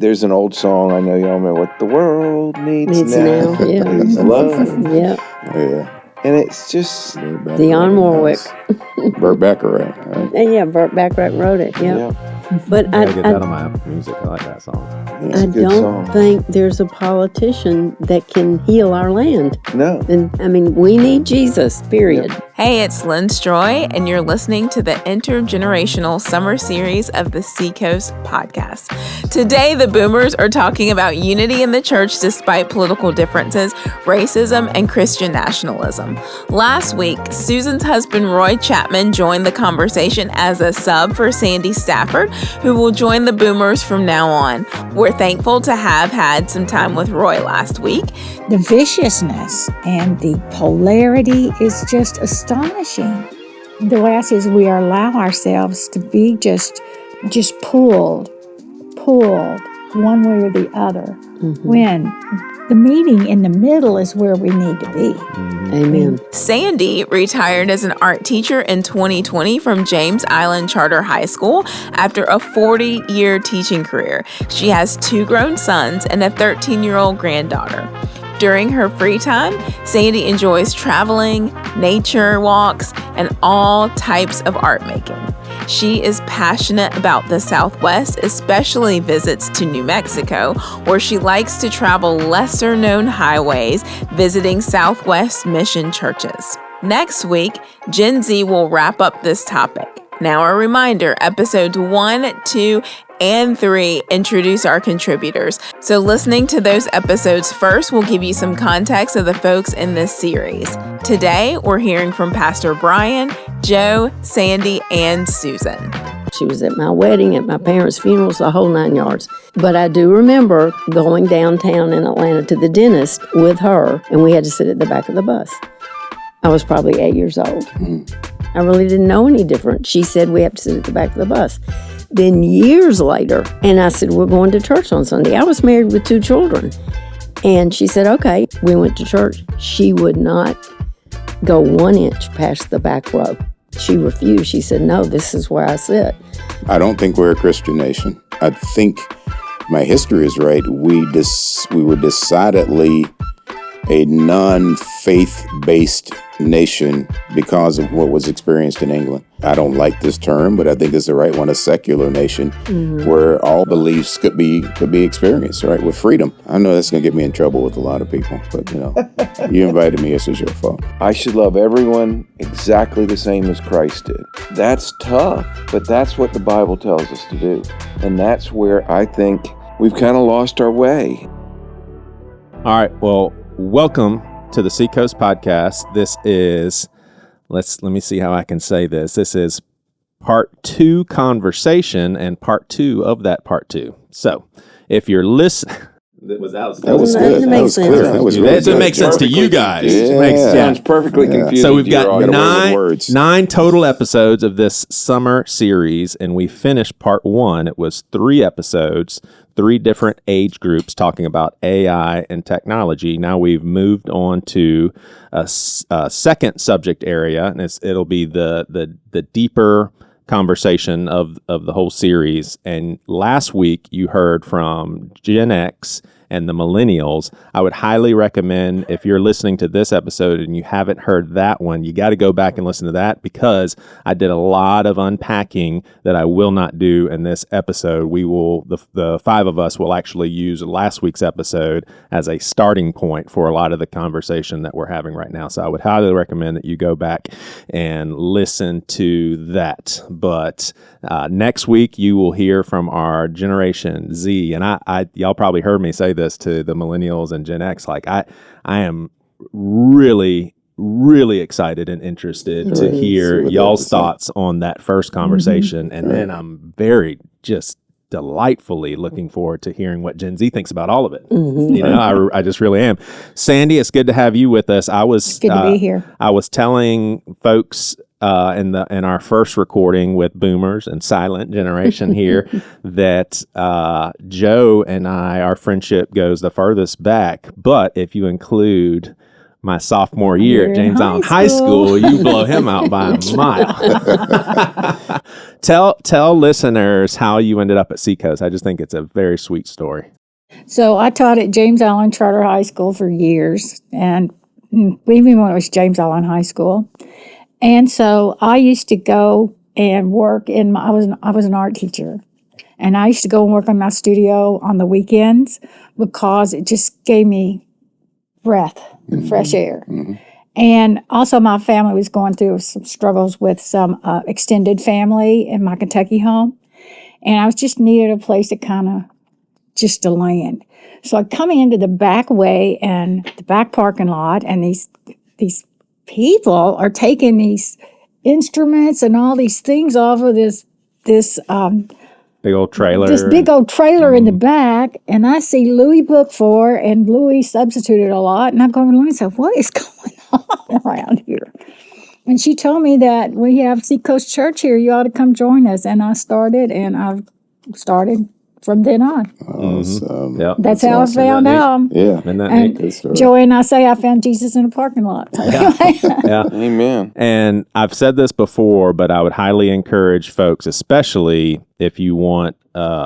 there's an old song, I know y'all remember, what the world needs now yeah. is love. Yeah. Yeah. And it's just... Dionne Warwick. Burt Bacharach, right? Yeah, Burt Bacharach wrote it, yeah. But I get that on my Apple Music. I like that song. I don't think there's a politician that can heal our land. No. And I mean, we need Jesus, period. Yep. Hey, it's Lynn Stroy, and you're listening to the intergenerational summer series of the Seacoast podcast. Today, the boomers are talking about unity in the church despite political differences, racism, and Christian nationalism. Last week, Susan's husband, Roy Chapman, joined the conversation as a sub for Sandy Stafford, who will join the boomers from now on. We're thankful to have had some time with Roy last week. The viciousness and the polarity is just astonishing. The way I see it is we allow ourselves to be just pulled one way or the other, when the meeting in the middle is where we need to be. Amen. Sandy retired as an art teacher in 2020 from James Island Charter High School after a 40-year teaching career. She has 2 grown sons and a 13-year-old granddaughter. During her free time, Sandy enjoys traveling, nature walks, and all types of art making. She is passionate about the Southwest, especially visits to New Mexico, where she likes to travel lesser-known highways, visiting Southwest mission churches. Next week, Gen Z will wrap up this topic. Now a reminder, episodes 1, 2, and 3 introduce our contributors. So listening to those episodes first will give you some context of the folks in this series. Today, we're hearing from Pastor Brian, Joe, Sandy, and Susan. She was at my wedding, at my parents' funerals, the whole 9 yards. But I do remember going downtown in Atlanta to the dentist with her, and we had to sit at the back of the bus. I was probably 8 years old. I really didn't know any different. She said, we have to sit at the back of the bus. Then years later, and I said, we're going to church on Sunday. I was married with 2 children. And she said, okay. We went to church. She would not go 1 inch past the back row. She refused. She said, no, this is where I sit. I don't think we're a Christian nation. I think my history is right. We were decidedly a non-faith-based nation because of what was experienced in England. I don't like this term, but I think it's the right one, a secular nation, where all beliefs could be experienced, right, with freedom. I know that's going to get me in trouble with a lot of people, but, you invited me, this is your fault. I should love everyone exactly the same as Christ did. That's tough, but that's what the Bible tells us to do. And that's where I think we've kind of lost our way. All right, well, welcome to the Seacoast podcast. This is, let me see how I can say this. This is part 2 conversation and part 2 of that part 2. So if you're listening, that was good. That was clear. That was really good. It makes sense to you guys. Yeah. Sounds perfectly confusing. So we've got nine 9 total episodes of this summer series, and we finished part 1. It was 3 episodes, 3 different age groups talking about AI and technology. Now we've moved on to a second subject area, and it'll be the deeper conversation of the whole series. And last week you heard from GenX and the Millennials. I would highly recommend, if you're listening to this episode and you haven't heard that one, you got to go back and listen to that, because I did a lot of unpacking that I will not do in this episode. We will, the 5 of us will actually use last week's episode as a starting point for a lot of the conversation that we're having right now. So I would highly recommend that you go back and listen to that. But next week you will hear from our Generation Z, and I y'all probably heard me say this to the Millennials and Gen X. Like I am really excited and interested to hear y'all's thoughts on that first conversation, and then I'm very just delightfully looking forward to hearing what Gen Z thinks about all of it. I just really am. Sandy, it's good to have you with us. It's good to be here. I was telling folks in our first recording with Boomers and Silent Generation here that Joe and I, our friendship goes the furthest back. But if you include my sophomore year You're at in James high Allen High School, school. you blow him out by a mile. Tell listeners how you ended up at Seacoast. I just think it's a very sweet story. So I taught at James Allen Charter High School for years, and even when it was James Allen High School. And so I used to go and work I was an art teacher, and I used to go and work on my studio on the weekends because it just gave me breath and fresh air. And also my family was going through some struggles with some extended family in my Kentucky home, and I was just needed a place to kind of just to land. So I come into the back way and the back parking lot, and these people are taking these instruments and all these things off of this Big old trailer. this big old trailer in the back, and I see Louis Book 4, and Louis substituted a lot, and I'm going to Louis and said, what is going on around here? And she told me that we have Seacoast Church here, you ought to come join us. And I started, and I've started from then on. Awesome. Yep. That's how I found out. Yeah. Isn't that And neat? Joey and I say I found Jesus in a parking lot. Yeah. Amen. And I've said this before, but I would highly encourage folks, especially if you want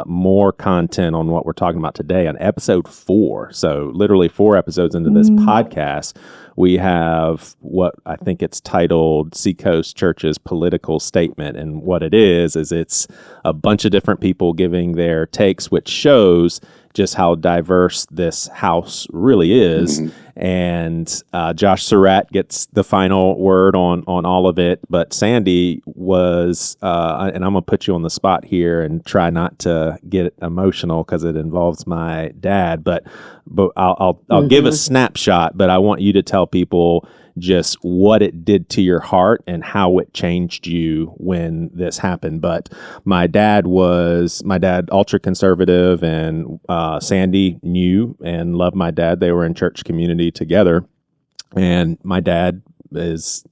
more content on what we're talking about today, on episode 4. So literally 4 episodes into this podcast, we have what I think it's titled Seacoast Church's Political Statement. And what it is it's a bunch of different people giving their takes, which shows just how diverse this house really is. And Josh Surratt gets the final word on all of it. But Sandy was, and I'm going to put you on the spot here and try not to get emotional because it involves my dad. But I'll give a snapshot, but I want you to tell people just what it did to your heart and how it changed you when this happened. But my dad, ultra conservative, and Sandy knew and loved my dad. They were in church community together. And my dad is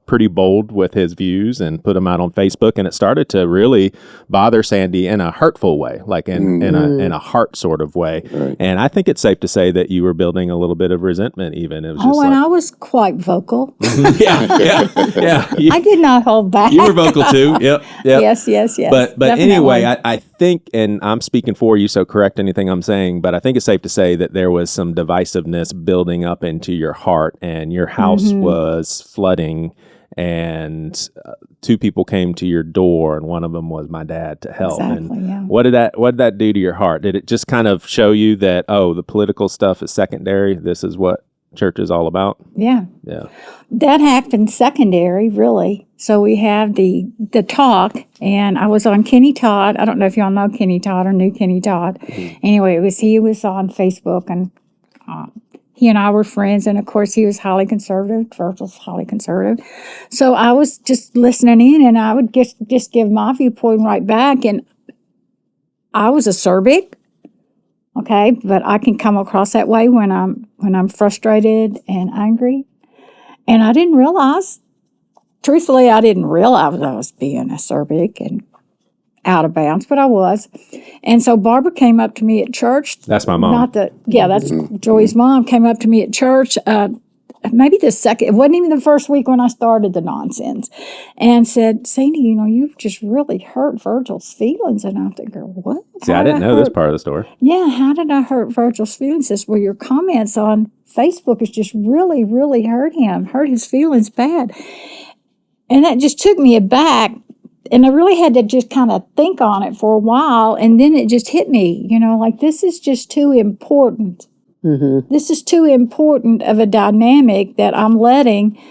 pretty bold with his views and put them out on Facebook, and it started to really bother Sandy in a hurtful way, like in a heart sort of way. Right. And I think it's safe to say that you were building a little bit of resentment. Even it was just I was quite vocal. yeah. I did not hold back. You were vocal too. Yep. Yes. But definitely. anyway, I think, and I'm speaking for you, so correct anything I'm saying, but I think it's safe to say that there was some divisiveness building up into your heart, and your house was flooding, and 2 people came to your door, and one of them was my dad to help. Exactly, and yeah. what did that do to your heart? Did it just kind of show you that, oh, the political stuff is secondary? This is what church is all about? Yeah. Yeah. That happened secondary, really. So we have the talk, and I was on Kenny Todd. I don't know if y'all know Kenny Todd or knew Kenny Todd. Anyway, he was on Facebook, and he and I were friends, and of course he was highly conservative. Virgil's highly conservative. So I was just listening in, and I would just give my viewpoint right back. And I was acerbic, okay, but I can come across that way when I'm frustrated and angry. And I didn't realize, truthfully, I was being acerbic and out of bounds, but I was. And so Barbara came up to me at church. That's my mom. That's Joey's mom, came up to me at church, maybe it wasn't even the first week when I started the nonsense, and said, Sandy, you've just really hurt Virgil's feelings. And I'm thinking, what? See, I didn't know this part of the story. Yeah, how did I hurt Virgil's feelings? Says, well, your comments on Facebook has just really, really hurt his feelings bad. And that just took me aback. And I really had to just kind of think on it for a while. And then it just hit me, like this is just too important. This is too important of a dynamic that I'm letting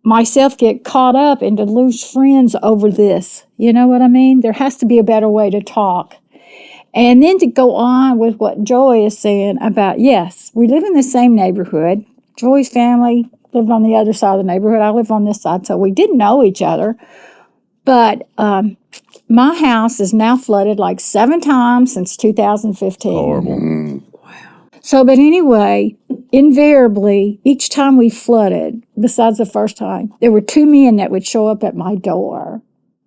myself get caught up and to lose friends over this. You know what I mean? There has to be a better way to talk. And then to go on with what Joy is saying about, yes, we live in the same neighborhood. Joy's family lived on the other side of the neighborhood. I live on this side, so we didn't know each other. But my house is now flooded like 7 times since 2015. Horrible. So, but anyway, invariably, each time we flooded, besides the first time, there were 2 men that would show up at my door.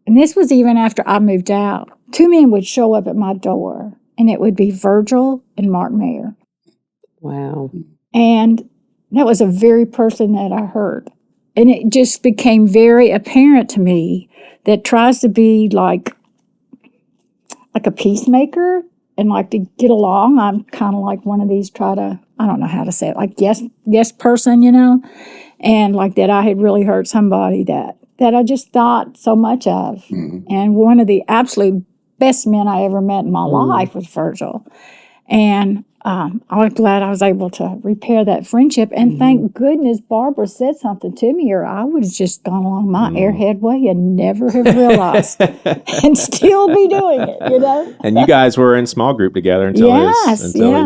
And this was even after I moved out. 2 men would show up at my door, and it would be Virgil and Mark Mayer. Wow. And that was a very person that I hurt. And it just became very apparent to me that tries to be like a peacemaker and like to get along. I'm kind of like one of these I don't know how to say it, like yes person, and like that I had really hurt somebody that I just thought so much of. And one of the absolute best men I ever met in my life was Virgil. And I was glad I was able to repair that friendship. And thank goodness Barbara said something to me, or I would have just gone along my airhead way and never have realized and still be doing it, And you guys were in small group together until he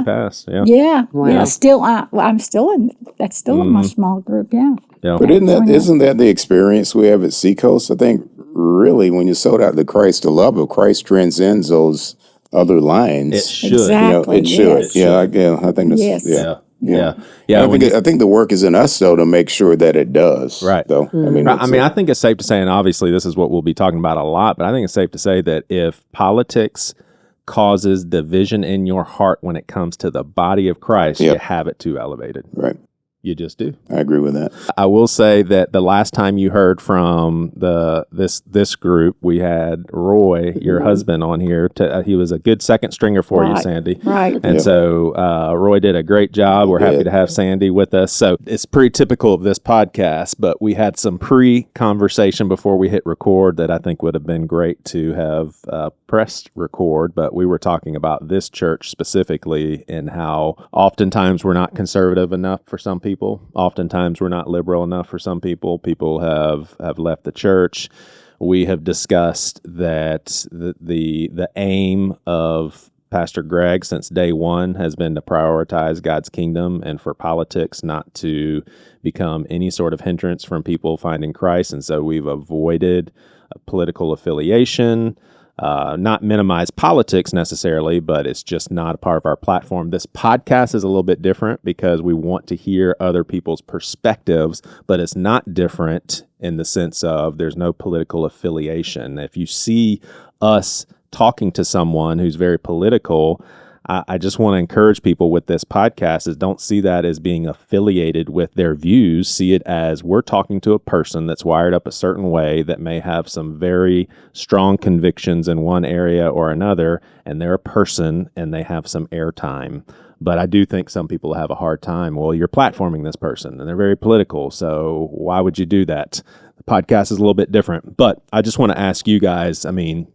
passed. Yeah. Still, I'm still in. That's still in my small group. Yeah. But isn't that the experience we have at Seacoast? I think really when you sold out to Christ, the love of Christ transcends those other lines. It should. Exactly. It should. Yes. I think that's Yeah. I think the work is in us though to make sure that it does. Right. Though. I think it's safe to say, and obviously this is what we'll be talking about a lot, but I think it's safe to say that if politics causes division in your heart when it comes to the body of Christ, you have it too elevated. Right. You just do. I agree with that. I will say that the last time you heard from this group, we had Roy, your husband, on here. He was a good second stringer for you, Sandy. Right. And so Roy did a great job. We're happy to have Sandy with us. So it's pretty typical of this podcast, but we had some pre-conversation before we hit record that I think would have been great to have pressed record. But we were talking about this church specifically and how oftentimes we're not conservative enough for some people. Oftentimes we're not liberal enough for some people. People have left the church. We have discussed that the aim of Pastor Greg since day one has been to prioritize God's kingdom and for politics not to become any sort of hindrance from people finding Christ. And so we've avoided political affiliation. Not minimize politics necessarily, but it's just not a part of our platform. This podcast is a little bit different because we want to hear other people's perspectives, but it's not different in the sense of there's no political affiliation. If you see us talking to someone who's very political, I just want to encourage people with this podcast is don't see that as being affiliated with their views. See it as we're talking to a person that's wired up a certain way that may have some very strong convictions in one area or another, and they're a person and they have some airtime. But I do think some people have a hard time. Well, you're platforming this person and they're very political, so why would you do that? The podcast is a little bit different. But I just want to ask you guys, I mean,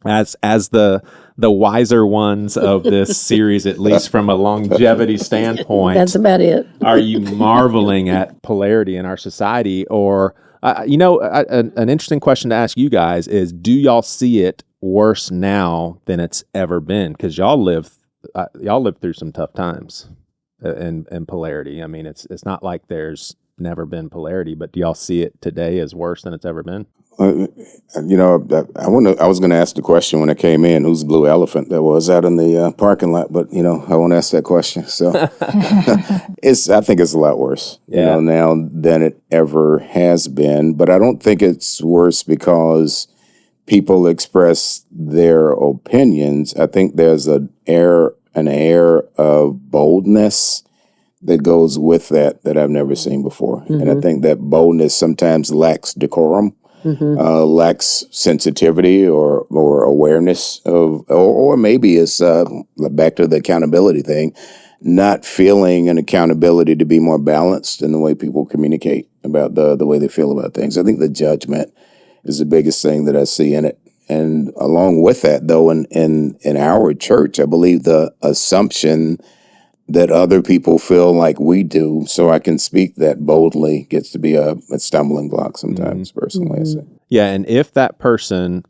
as the wiser ones of this series, at least from a longevity standpoint. That's about it. Are you marveling at polarity in our society? Or, an interesting question to ask you guys is, do y'all see it worse now than it's ever been? Because y'all live through some tough times in polarity. I mean, it's not like there's never been polarity, but do y'all see it today as worse than it's ever been? I was going to ask the question when I came in, who's the blue elephant that was out in the parking lot, but I won't ask that question. So I think it's a lot worse, now than it ever has been. But I don't think it's worse because people express their opinions. I think there's an air of boldness that goes with that I've never seen before. Mm-hmm. And I think that boldness sometimes lacks decorum. Mm-hmm. Lacks sensitivity or awareness of, or maybe it's back to the accountability thing, not feeling an accountability to be more balanced in the way people communicate about the way they feel about things. I think the judgment is the biggest thing that I see in it. And along with that, though, in our church, I believe the assumption that other people feel like we do, so I can speak that boldly, gets to be a stumbling block sometimes, personally, I say. Yeah, and if that person,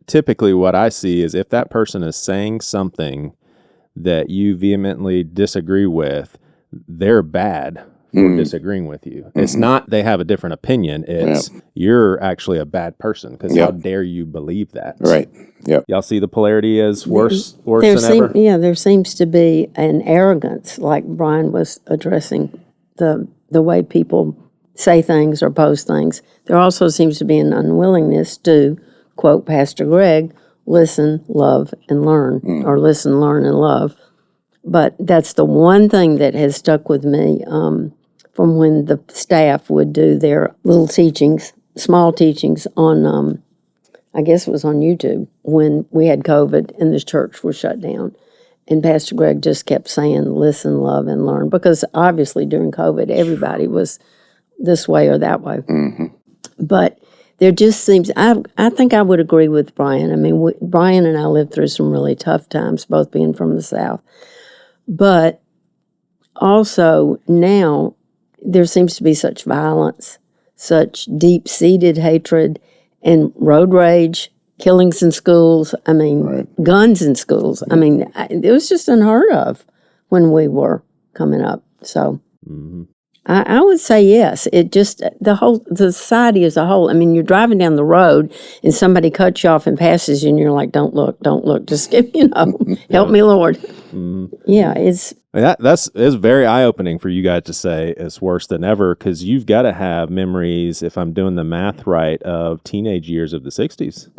typically what I see is if that person is saying something that you vehemently disagree with, they're bad for disagreeing with you. It's not they have a different opinion, it's you're actually a bad person, because how dare you believe that? Right. Yep. Y'all see the polarity as worse than ever? Yeah, there seems to be an arrogance, like Brian was addressing, the way people say things or post things. There also seems to be an unwillingness to, quote Pastor Greg, listen, love, and learn, or listen, learn, and love. But that's the one thing that has stuck with me. from when the staff would do their little teachings, small teachings on, I guess it was on YouTube, when we had COVID and the church was shut down. And Pastor Greg just kept saying, listen, love, and learn. Because obviously during COVID, everybody was this way or that way. Mm-hmm. But there just seems, I think I would agree with Brian. I mean, Brian and I lived through some really tough times, both being from the South. But also now there seems to be such violence, such deep-seated hatred, and road rage, killings in schools, I mean, guns in schools. I mean, it was just unheard of when we were coming up. So I would say yes. It just, the society as a whole, I mean, you're driving down the road and somebody cuts you off and passes you and you're like, don't look, just give, help me, Lord. Yeah, it's... That's very eye-opening for you guys to say it's worse than ever, because you've got to have memories, if I'm doing the math right, of teenage years of the 60s.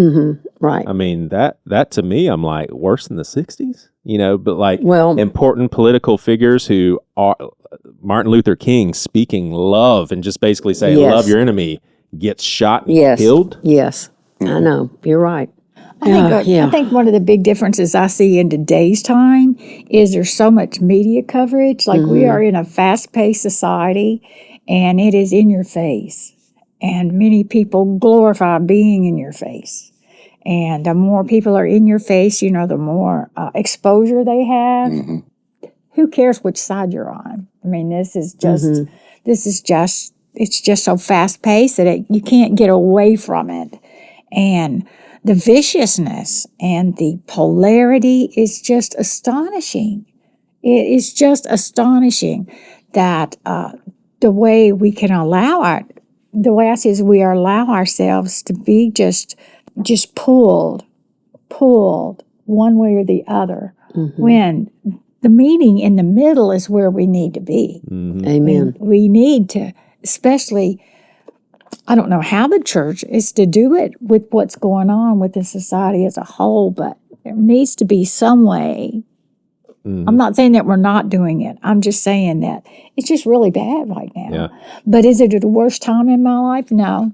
Right. I mean, that to me, I'm like, worse than the 60s? But like Well, important political figures who are Martin Luther King speaking love and just basically saying, Yes. love your enemy, gets shot and yes. killed. Yes. I know. You're right. I think one of the big differences I see in today's time is there's so much media coverage. Like we are in a fast-paced society, and it is in your face. And many people glorify being in your face. And the more people are in your face, the more exposure they have. Who cares which side you're on? I mean, it's just so fast-paced that you can't get away from it. And the viciousness and the polarity is just astonishing. It is just astonishing that the way we can the way I see it is we allow ourselves to be just pulled one way or the other, when the meeting in the middle is where we need to be. Amen. We need to, especially, I don't know how the church is to do it with what's going on with the society as a whole, but there needs to be some way. I'm not saying that we're not doing it. I'm just saying that it's just really bad right now. Yeah. But is it the worst time in my life? No.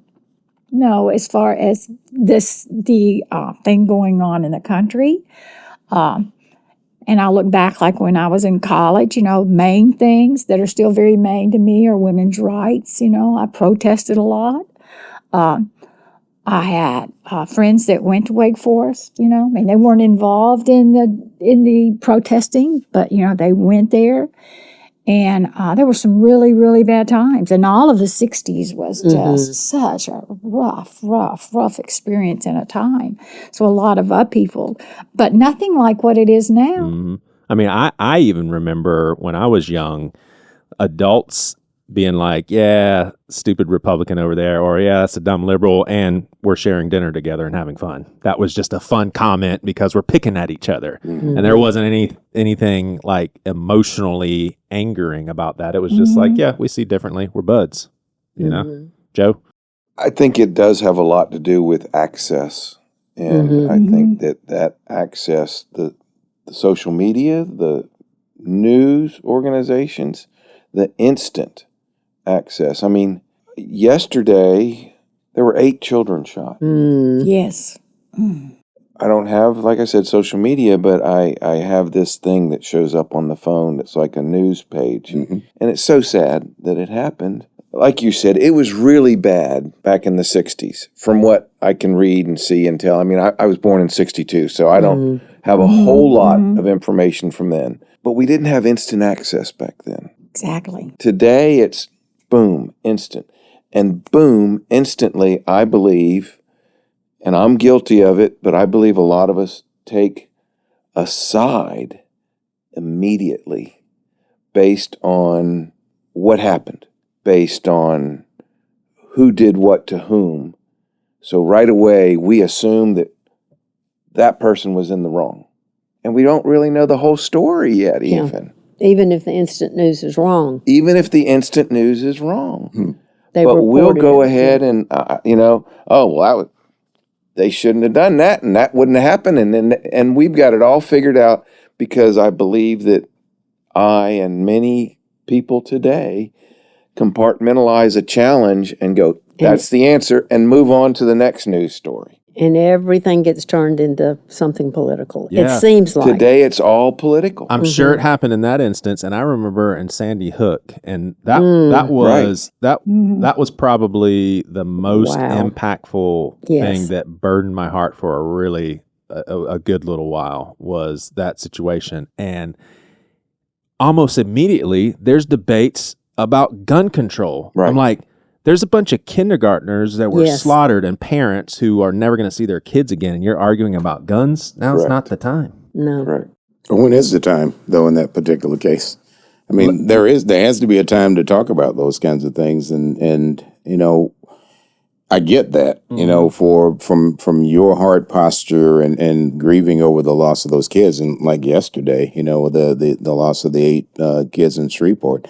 No, as far as the thing going on in the country. And I look back like when I was in college, main things that are still very main to me are women's rights. I protested a lot. I had friends that went to Wake Forest, I mean, they weren't involved in the protesting, but, they went there. And there were some really, really bad times. And all of the 60s was just such a rough experience in a time. So a lot of upheaval, but nothing like what it is now. I mean, I even remember when I was young, adults being like, yeah, stupid Republican over there, or yeah, that's a dumb liberal, and we're sharing dinner together and having fun. That was just a fun comment because we're picking at each other. And there wasn't anything like emotionally angering about that. It was just like, yeah, we see differently. We're buds, Joe? I think it does have a lot to do with access. And I think that access, the social media, the news organizations, the instant access. I mean, yesterday there were 8 children shot. Yes. I don't have, like I said, social media, but I have this thing that shows up on the phone that's like a news page. And it's so sad that it happened. Like you said, it was really bad back in the 60s, from what I can read and see and tell. I mean, I was born in 62, so I don't have a whole lot of information from then. But we didn't have instant access back then. Exactly. Today, it's boom, instant. And boom, instantly, I believe, and I'm guilty of it, but I believe a lot of us take a side immediately based on what happened, based on who did what to whom. So right away, we assume that that person was in the wrong. And we don't really know the whole story yet, even. Even if the instant news is wrong. Even if the instant news is wrong. They but we'll reported go it. ahead and, they shouldn't have done that, and that wouldn't have happened. And we've got it all figured out, because I believe that I and many people today compartmentalize a challenge and go, that's the answer, and move on to the next news story. And everything gets turned into something political. Yeah. It seems like. Today, it's all political. I'm sure it happened in that instance, and I remember in Sandy Hook, and that was that was probably the most impactful thing that burdened my heart for a good little while, was that situation. And almost immediately, there's debates about gun control. Right. I'm like, there's a bunch of kindergartners that were slaughtered and parents who are never going to see their kids again, and you're arguing about guns? Now's not the time. No. Right. When is the time, though, in that particular case? I mean, there has to be a time to talk about those kinds of things, and you know, I get that, you know, from your heart posture and grieving over the loss of those kids, and like yesterday, you know, the loss of the 8 kids in Shreveport.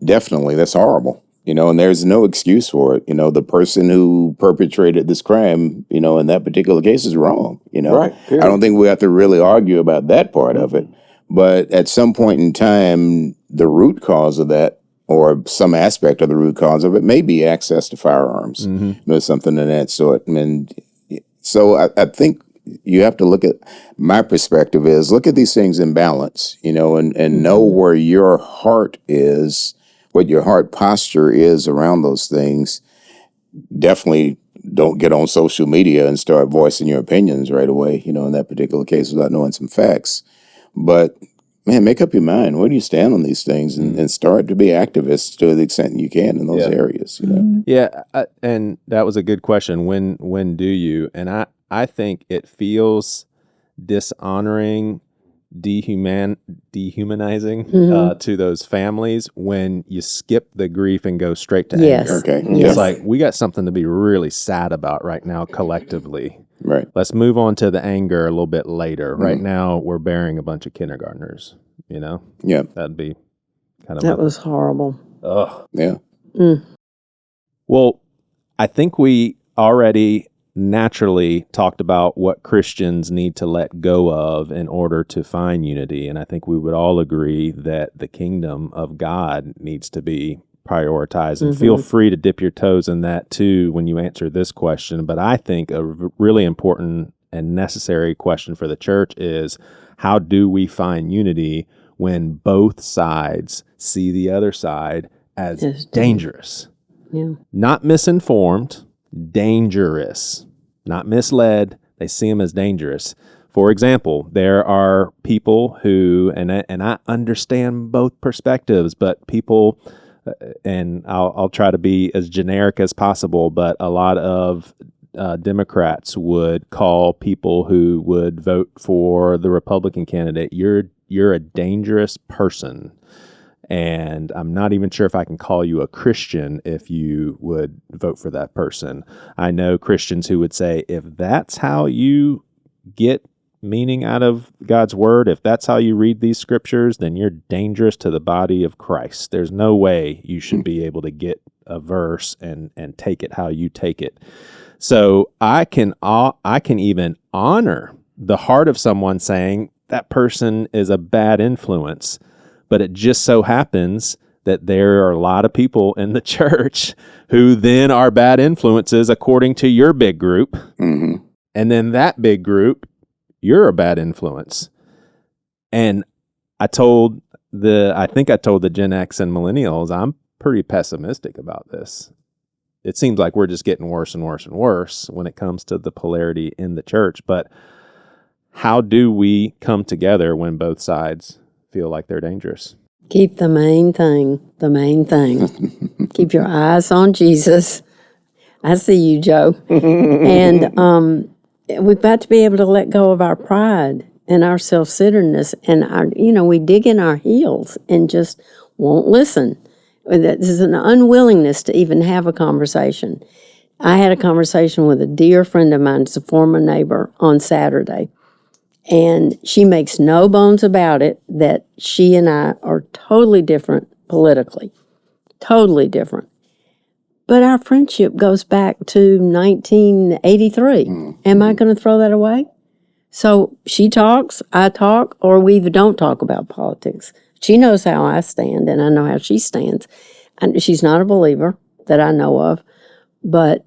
Definitely, that's horrible. You know, and there's no excuse for it. You know, the person who perpetrated this crime, you know, in that particular case is wrong. You know, Right, I don't think we have to really argue about that part of it. But at some point in time, the root cause of that, or some aspect of the root cause of it, may be access to firearms. You know, something of that sort. And so I think you have to look at, my perspective is, look at these things in balance, you know, and know where your heart is, what your heart posture is around those things. Definitely don't get on social media and start voicing your opinions right away, you know, in that particular case, without knowing some facts. But, man, make up your mind. Where do you stand on these things? And start to be activists to the extent you can in those areas, you know? Yeah, and that was a good question. When do you? And I think it feels dishonoring, dehumanizing to those families when you skip the grief and go straight to anger. Okay. It's like, we got something to be really sad about right now collectively. Right. Let's move on to the anger a little bit later. Right now, we're burying a bunch of kindergartners, you know? Yeah. That'd be kind of... That was horrible. Ugh. Yeah. Well, I think we already naturally talked about what Christians need to let go of in order to find unity. And I think we would all agree that the kingdom of God needs to be prioritized. And feel free to dip your toes in that too when you answer this question. But I think a really important and necessary question for the church is, how do we find unity when both sides see the other side as dangerous? Yeah. Not misinformed, dangerous. Not misled. They see them as dangerous. For example, there are people who, and I understand both perspectives, but people, and I'll try to be as generic as possible, but a lot of Democrats would call people who would vote for the Republican candidate, you're a dangerous person. And I'm not even sure if I can call you a Christian if you would vote for that person. I know Christians who would say, if that's how you get meaning out of God's word, if that's how you read these scriptures, then you're dangerous to the body of Christ. There's no way you should be able to get a verse and take it how you take it. So I can even honor the heart of someone saying that person is a bad influence. But it just so happens that there are a lot of people in the church who then are bad influences according to your big group. And then that big group, you're a bad influence. And I think I told the Gen X and Millennials, I'm pretty pessimistic about this. It seems like we're just getting worse and worse and worse when it comes to the polarity in the church. But how do we come together when both sides feel like they're dangerous? Keep the main thing. Keep your eyes on Jesus. I see you, Joe. And we've got to be able to let go of our pride and our self-centeredness, and we dig in our heels and just won't listen. There's an unwillingness to even have a conversation. I had a conversation with a dear friend of mine, it's a former neighbor, on Saturday. And she makes no bones about it that she and I are totally different politically. Totally different. But our friendship goes back to 1983. Am I going to throw that away? So she talks, I talk, or we don't talk about politics. She knows how I stand, and I know how she stands. And she's not a believer that I know of, but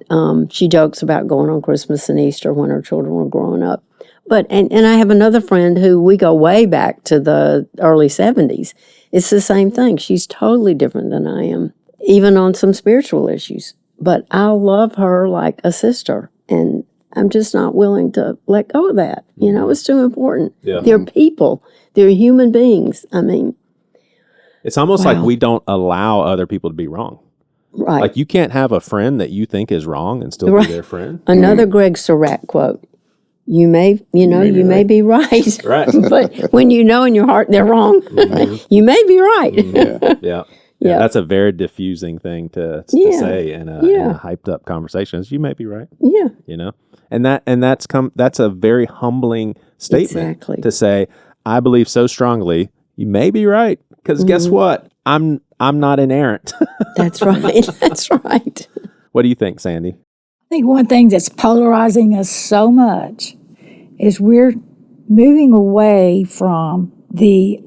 she jokes about going on Christmas and Easter when her children were growing up. But and I have another friend who we go way back to the early 70s. It's the same thing. She's totally different than I am, even on some spiritual issues. But I love her like a sister, and I'm just not willing to let go of that. You know, it's too important. Yeah. They're people. They're human beings. I mean, it's almost like we don't allow other people to be wrong. right. Like you can't have a friend that you think is wrong and still be their friend. Another Greg Surratt quote. You may be right. Right. But when you know in your heart they're wrong, you may be right. Yeah. That's a very diffusing thing to say in a hyped up conversation. Is you may be right. Yeah. You know? And that's a very humbling statement to say, I believe so strongly, you may be right. Because guess what? I'm not inerrant. That's right. That's right. What do you think, Sandy? I think one thing that's polarizing us so much is we're moving away from the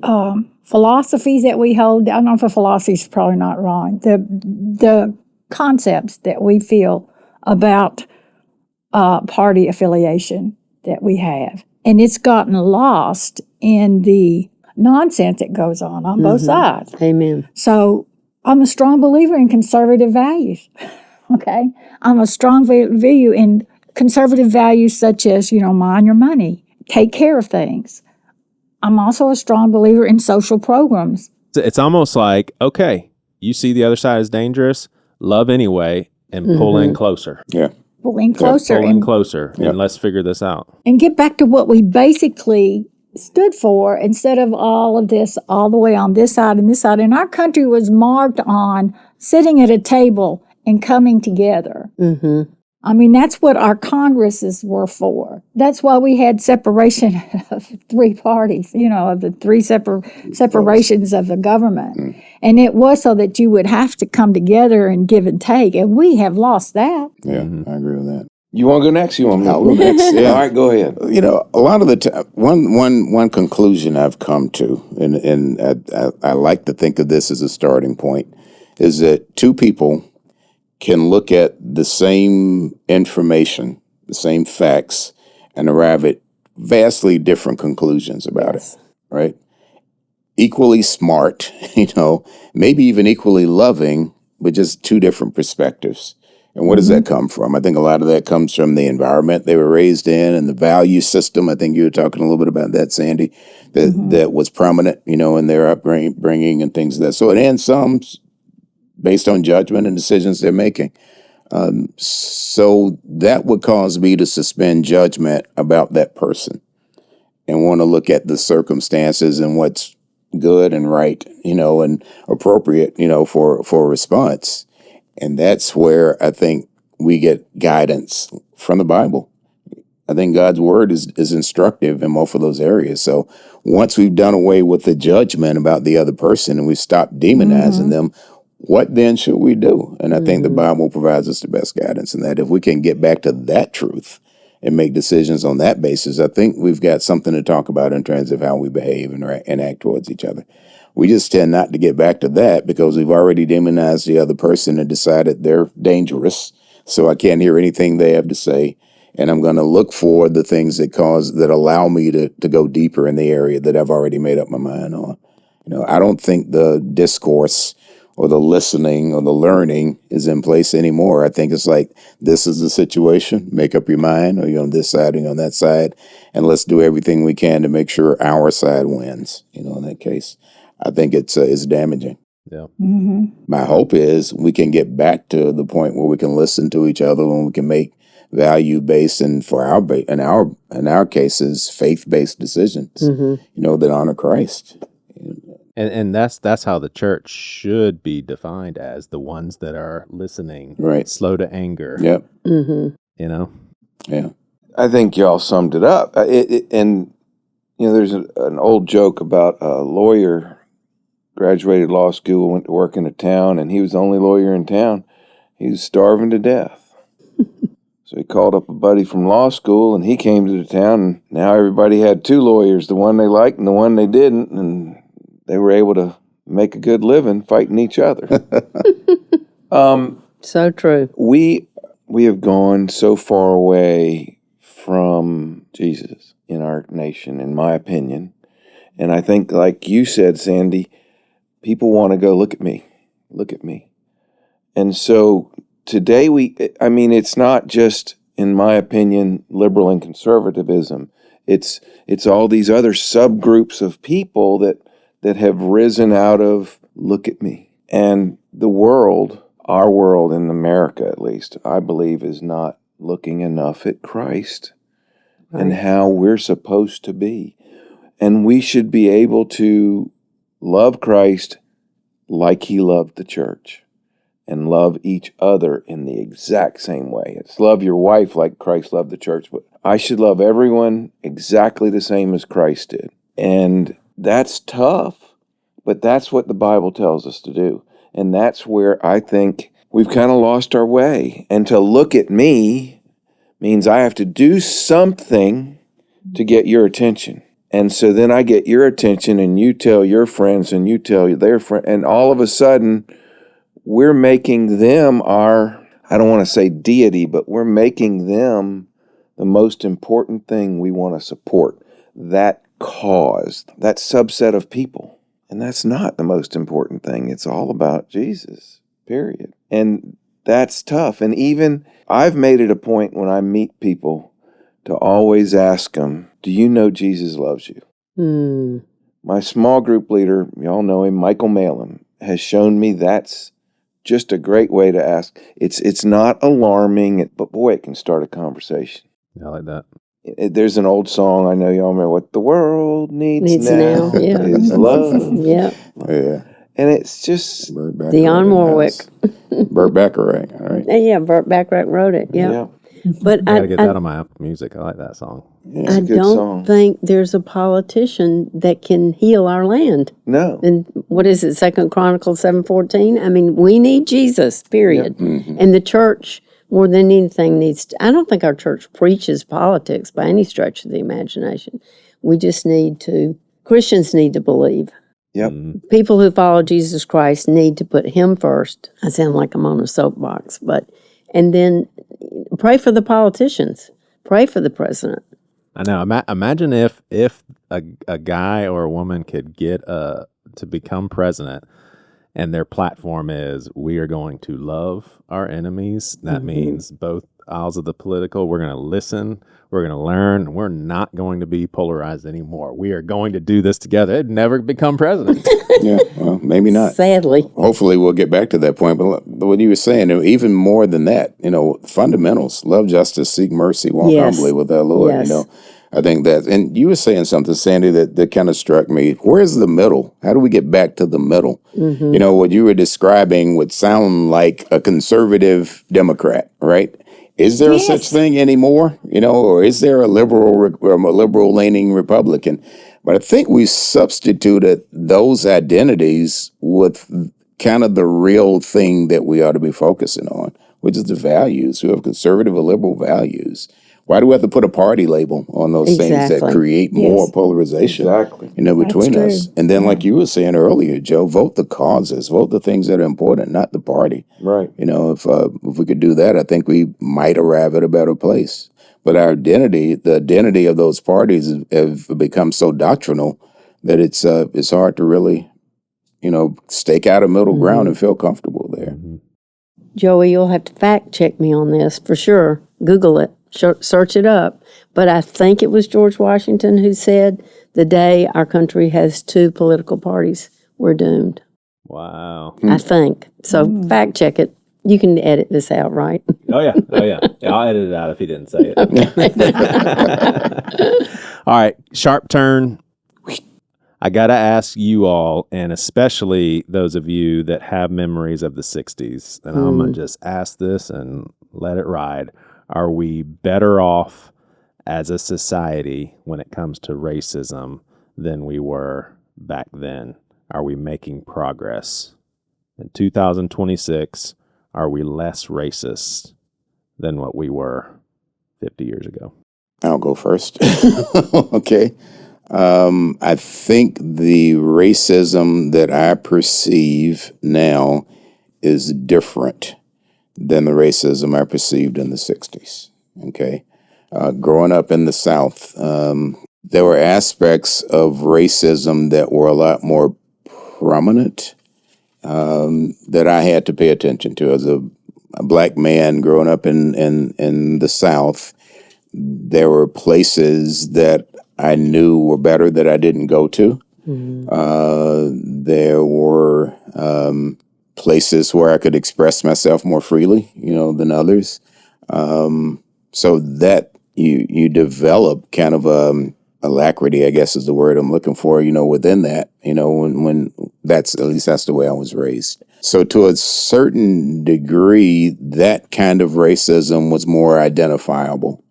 philosophies that we hold. I don't know if a philosophy is probably not wrong. The concepts that we feel about party affiliation that we have. And it's gotten lost in the nonsense that goes on both sides. Amen. So I'm a strong believer in conservative values. Okay? I'm a strong value in conservative values such as, mind your money, take care of things. I'm also a strong believer in social programs. It's almost like, okay, you see the other side is dangerous, love anyway, and pull in closer. Yeah. Pulling closer. Pull in closer, and let's figure this out. And get back to what we basically stood for instead of all of this all the way on this side and this side. And our country was marked on sitting at a table and coming together. Mm-hmm. I mean, that's what our Congresses were for. That's why we had separation of three parties, of the three separations of the government. And it was so that you would have to come together and give and take. And we have lost that. Yeah, I agree with that. You want to go next? You want me to I'll go next. Yeah. All right, go ahead. A lot of the time, one conclusion I've come to, and I like to think of this as a starting point, is that two people can look at the same information, the same facts, and arrive at vastly different conclusions about it, right? Equally smart, maybe even equally loving, but just two different perspectives. And where does that come from? I think a lot of that comes from the environment they were raised in and the value system. I think you were talking a little bit about that, Sandy, that was prominent, in their upbringing and things of that sort. And some based on judgment and decisions they're making. So that would cause me to suspend judgment about that person and want to look at the circumstances and what's good and right, and appropriate, for a response. And that's where I think we get guidance from the Bible. I think God's word is instructive in both of those areas. So once we've done away with the judgment about the other person and we stopped demonizing them, what then should we do? And I think the Bible provides us the best guidance in that. If we can get back to that truth and make decisions on that basis, I think we've got something to talk about in terms of how we behave and act towards each other. We just tend not to get back to that because we've already demonized the other person and decided they're dangerous, so I can't hear anything they have to say. And I'm going to look for the things that allow me to go deeper in the area that I've already made up my mind on. I don't think the discourse or the listening or the learning is in place anymore. I think it's like, this is the situation, make up your mind, or you're on this side, or you're on that side, and let's do everything we can to make sure our side wins, in that case. I think it's damaging. Yeah. My hope is we can get back to the point where we can listen to each other and we can make value-based and in our cases, faith-based decisions, that honor Christ. And that's how the church should be defined, as the ones that are listening, right? Slow to anger. Yep. Yeah. I think y'all summed it up. And there's an old joke about a lawyer graduated law school, went to work in a town, and he was the only lawyer in town. He was starving to death. So he called up a buddy from law school, and he came to the town, and now everybody had two lawyers, the one they liked and the one they didn't, and they were able to make a good living fighting each other. So true. We have gone so far away from Jesus in our nation, in my opinion. And I think, like you said, Sandy, people want to go, look at me. And so today it's not just, in my opinion, liberal and conservatism. It's all these other subgroups of people that have risen out of, look at me. And the world, our world in America at least, I believe, is not looking enough at Christ and how we're supposed to be. And we should be able to love Christ like he loved the church and love each other in the exact same way. It's love your wife like Christ loved the church, but I should love everyone exactly the same as Christ did. And that's tough, but that's what the Bible tells us to do. And that's where I think we've kind of lost our way. And to look at me means I have to do something to get your attention. And so then I get your attention, and you tell your friends, and you tell their friends, and all of a sudden we're making them our, I don't want to say deity, but we're making them the most important thing we want to support. That cause, that subset of people. And that's not the most important thing. It's all about Jesus, period. And that's tough. And even I've made it a point when I meet people to always ask them, do you know Jesus loves you? My small group leader, y'all know him, Michael Malin, has shown me that's just a great way to ask. It's not alarming, but boy, it can start a conversation. Yeah, I like that. There's an old song, I know y'all remember, what the world needs now yeah. is love. Yeah. Yeah. And it's just Dionne Warwick. Burt Bacharach, all right. Yeah, Burt Bacharach wrote it. Yeah. But I gotta get that on my Apple Music. I like that song. it's I a good don't song. think there's a politician that can heal our land. No. And what is it, 2 Chronicles 7:14? I mean, we need Jesus, period. And the church, more than anything, needs to, I don't think our church preaches politics by any stretch of the imagination. We just need to, Christians need to believe. Yep. People who follow Jesus Christ need to put him first. I sound like I'm on a soapbox, and then pray for the politicians. Pray for the president. I know. Imagine if a guy or a woman could get to become president, and their platform is, we are going to love our enemies. That means both aisles of the political. We're going to listen. We're going to learn. We're not going to be polarized anymore. We are going to do this together. They'd never become president. Yeah, well, maybe not. Sadly. Hopefully we'll get back to that point. But what you were saying, even more than that, fundamentals, love, justice, seek mercy, walk humbly with our Lord, Yes. I think that, and you were saying something, Sandy, that kind of struck me. Where's the middle? How do we get back to the middle? What you were describing would sound like a conservative Democrat, right? Is there a such thing anymore? Or is there a liberal leaning Republican? But I think we substituted those identities with kind of the real thing that we ought to be focusing on, which is the values. We have conservative or liberal values. Why do we have to put a party label on those things that create more polarization between us? And then, like you were saying earlier, Joe, vote the causes, vote the things that are important, not the party. Right. If we could do that, I think we might arrive at a better place. But our identity, the identity of those parties have become so doctrinal that it's hard to really, stake out a middle ground and feel comfortable there. Joey, you'll have to fact check me on this for sure. Google it. Search it up. But I think it was George Washington who said, the day our country has 2 political parties, we're doomed. Wow. I think. So fact check it. You can edit this out, right? Oh, yeah. I'll edit it out if he didn't say it. All right. Sharp turn. I got to ask you all, and especially those of you that have memories of the 60s, and I'm going to just ask this and let it ride. Are we better off as a society when it comes to racism than we were back then? Are we making progress? In 2026, are we less racist than what we were 50 years ago? I'll go first. Okay. I think the racism that I perceive now is different than the racism I perceived in the 60s. Okay. Growing up in the South, there were aspects of racism that were a lot more prominent that I had to pay attention to. As a black man growing up in the South, there were places that I knew were better that I didn't go to. There were places where I could express myself more freely, than others. So that you develop kind of alacrity, I guess is the word I'm looking for, within that, when that's, at least that's the way I was raised. So to a certain degree, that kind of racism was more identifiable,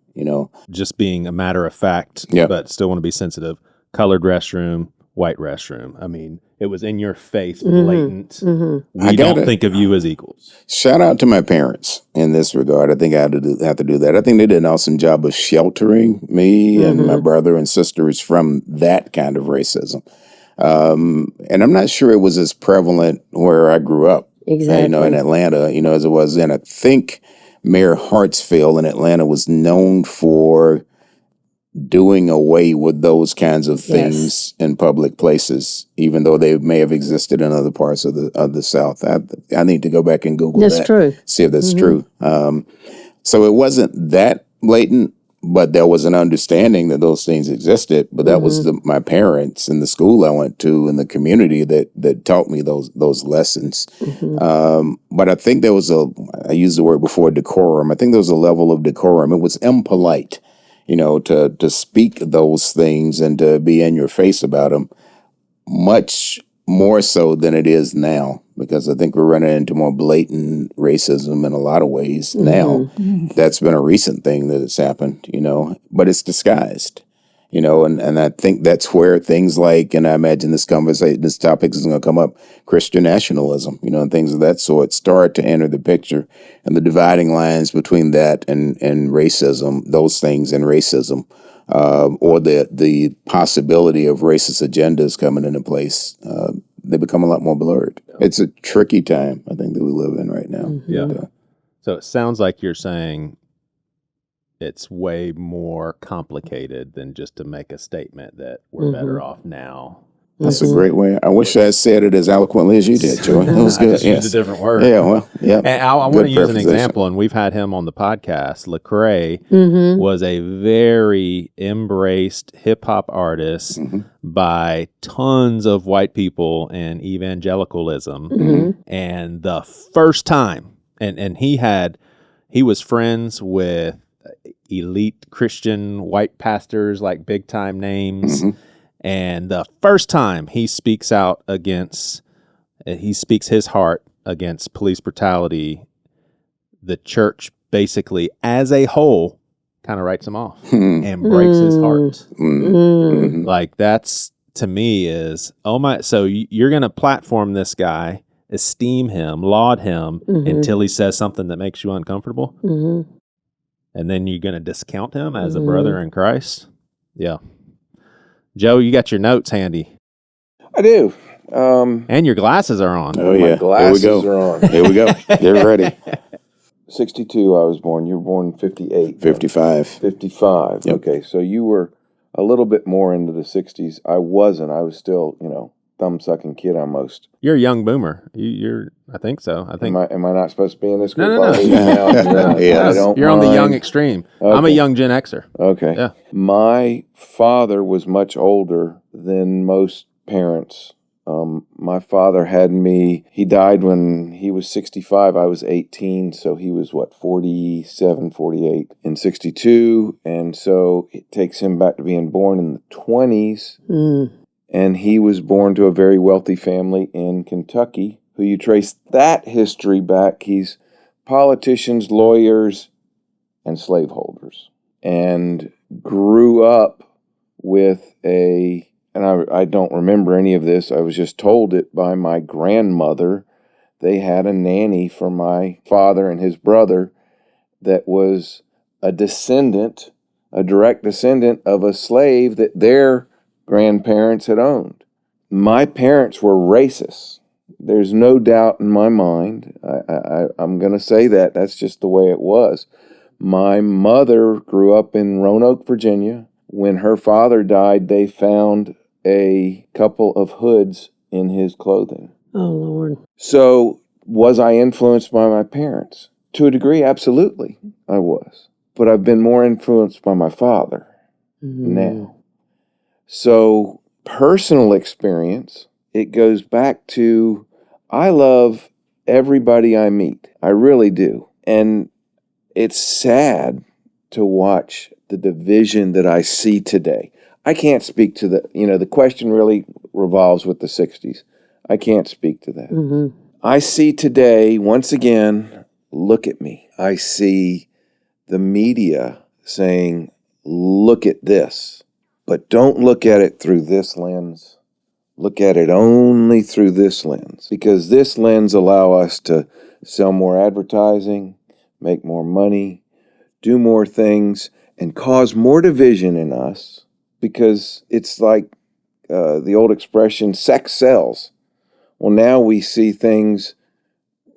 Just being a matter of fact, Yep. but still want to be sensitive. Colored restroom, white restroom. I mean, it was in your face, blatant. I We got don't it. think of you as equals. Shout out to my parents in this regard. I think I have to do that. I think they did an awesome job of sheltering me and my brother and sisters from that kind of racism. And I'm not sure it was as prevalent where I grew up, Exactly. in Atlanta, as it was then. I think Mayor Hartsfield in Atlanta was known for doing away with those kinds of things in public places, even though they may have existed in other parts of the South. I need to go back and Google That's that, true. see if that's true. So it wasn't that blatant, but there was an understanding that those things existed. But that was my parents and the school I went to and the community that taught me those lessons. But I think there was I used the word before, decorum. I think there was a level of decorum. It was impolite, to speak those things and to be in your face about them, much more so than it is now, because I think we're running into more blatant racism in a lot of ways now. That's been a recent thing that has happened, but it's disguised, and I think that's where things like, and I imagine this topic is going to come up, Christian nationalism, and things of that sort start to enter the picture, and the dividing lines between that and racism, those things and racism, or the possibility of racist agendas coming into place, they become a lot more blurred. It's a tricky time, I think, that we live in right now. Yeah. So it sounds like you're saying it's way more complicated than just to make a statement that we're better off now. That's a great way. I wish I had said it as eloquently as you did, Joy. That was I good. just used a different word. Yeah, well, yeah. And I want Good to use an preposition. example, and we've had him on the podcast. Lecrae was a very embraced hip hop artist by tons of white people in evangelicalism. And the first time, and he was friends with elite Christian white pastors, like big time names. And the first time he speaks his heart against police brutality, the church basically as a whole kind of writes him off and breaks his heart. Like, that's, to me, is, oh my, so you're going to platform this guy, esteem him, laud him until he says something that makes you uncomfortable. And then you're going to discount him as a brother in Christ? Yeah. Joe, you got your notes handy. I do. And your glasses are on. Oh, My yeah. glasses Here we go. are on. Here we go. Get ready. 62 I was born. You were born in 58. 55. 55. Yep. Okay, so you were a little bit more into the 60s. I wasn't. I was still, thumb-sucking kid almost. You're a young boomer. You're, I think so. I think. Am I not supposed to be in this group? No. Yeah. I don't You're on the mind. young extreme. I'm a Okay. young Gen Xer. Okay. Yeah. My father was much older than most parents. My father had me, he died when he was 65. I was 18, so he was, 47, 48 in 62. And so it takes him back to being born in the 20s. And he was born to a very wealthy family in Kentucky, who you trace that history back. He's politicians, lawyers, and slaveholders. And grew up with and I don't remember any of this. I was just told it by my grandmother. They had a nanny for my father and his brother that was a direct descendant of a slave that their grandparents had owned. My parents were racists. there's no doubt in my mind. I'm going to say that. That's just the way it was. My mother grew up in Roanoke, Virginia. When her father died, they found a couple of hoods in his clothing. Oh, Lord. So was I influenced by my parents? To a degree, absolutely, I was. But I've been more influenced by my father now. So personal experience, it goes back to, I love everybody I meet. I really do. And it's sad to watch the division that I see today. I can't speak to the question really revolves with the 60s. I can't speak to that. I see today, once again, look at me. I see the media saying, look at this, but don't look at it through this lens. Look at it only through this lens, because this lens allow us to sell more advertising, make more money, do more things, and cause more division in us, because it's like the old expression, sex sells. Well, now we see things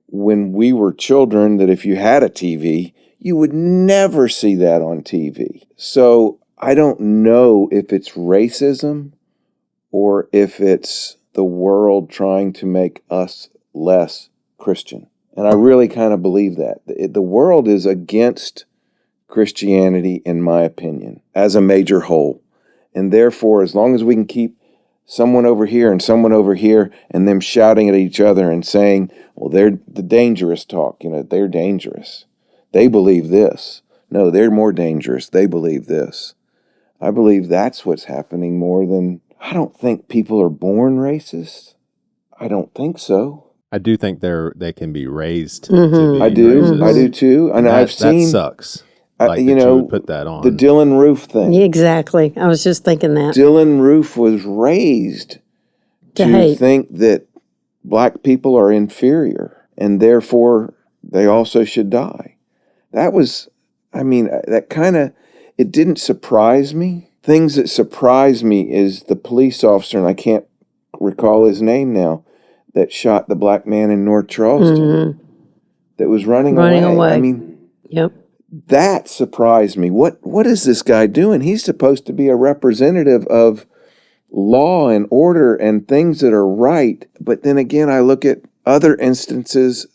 when we were children that if you had a TV, you would never see that on TV. So I don't know if it's racism or if it's the world trying to make us less Christian. And I really kind of believe that. The world is against Christianity, in my opinion, as a major whole. And therefore, as long as we can keep someone over here and someone over here and them shouting at each other and saying, well, they're the dangerous talk, they're dangerous. They believe this. No, they're more dangerous. They believe this. I believe that's what's happening more than, I don't think people are born racist. I don't think so. I do think they can be raised to be I do. racist. I do too. And I've seen. That sucks. Like you that know, you would put that on. The Dylan Roof thing. Exactly. I was just thinking that. Dylan Roof was raised to think that black people are inferior and therefore they also should die. That was, that kind of, it didn't surprise me. Things that surprised me is the police officer, and I can't recall his name now, that shot the black man in North Charleston that was running away. Yep. That surprised me. What is this guy doing? He's supposed to be a representative of law and order and things that are right. But then again, I look at other instances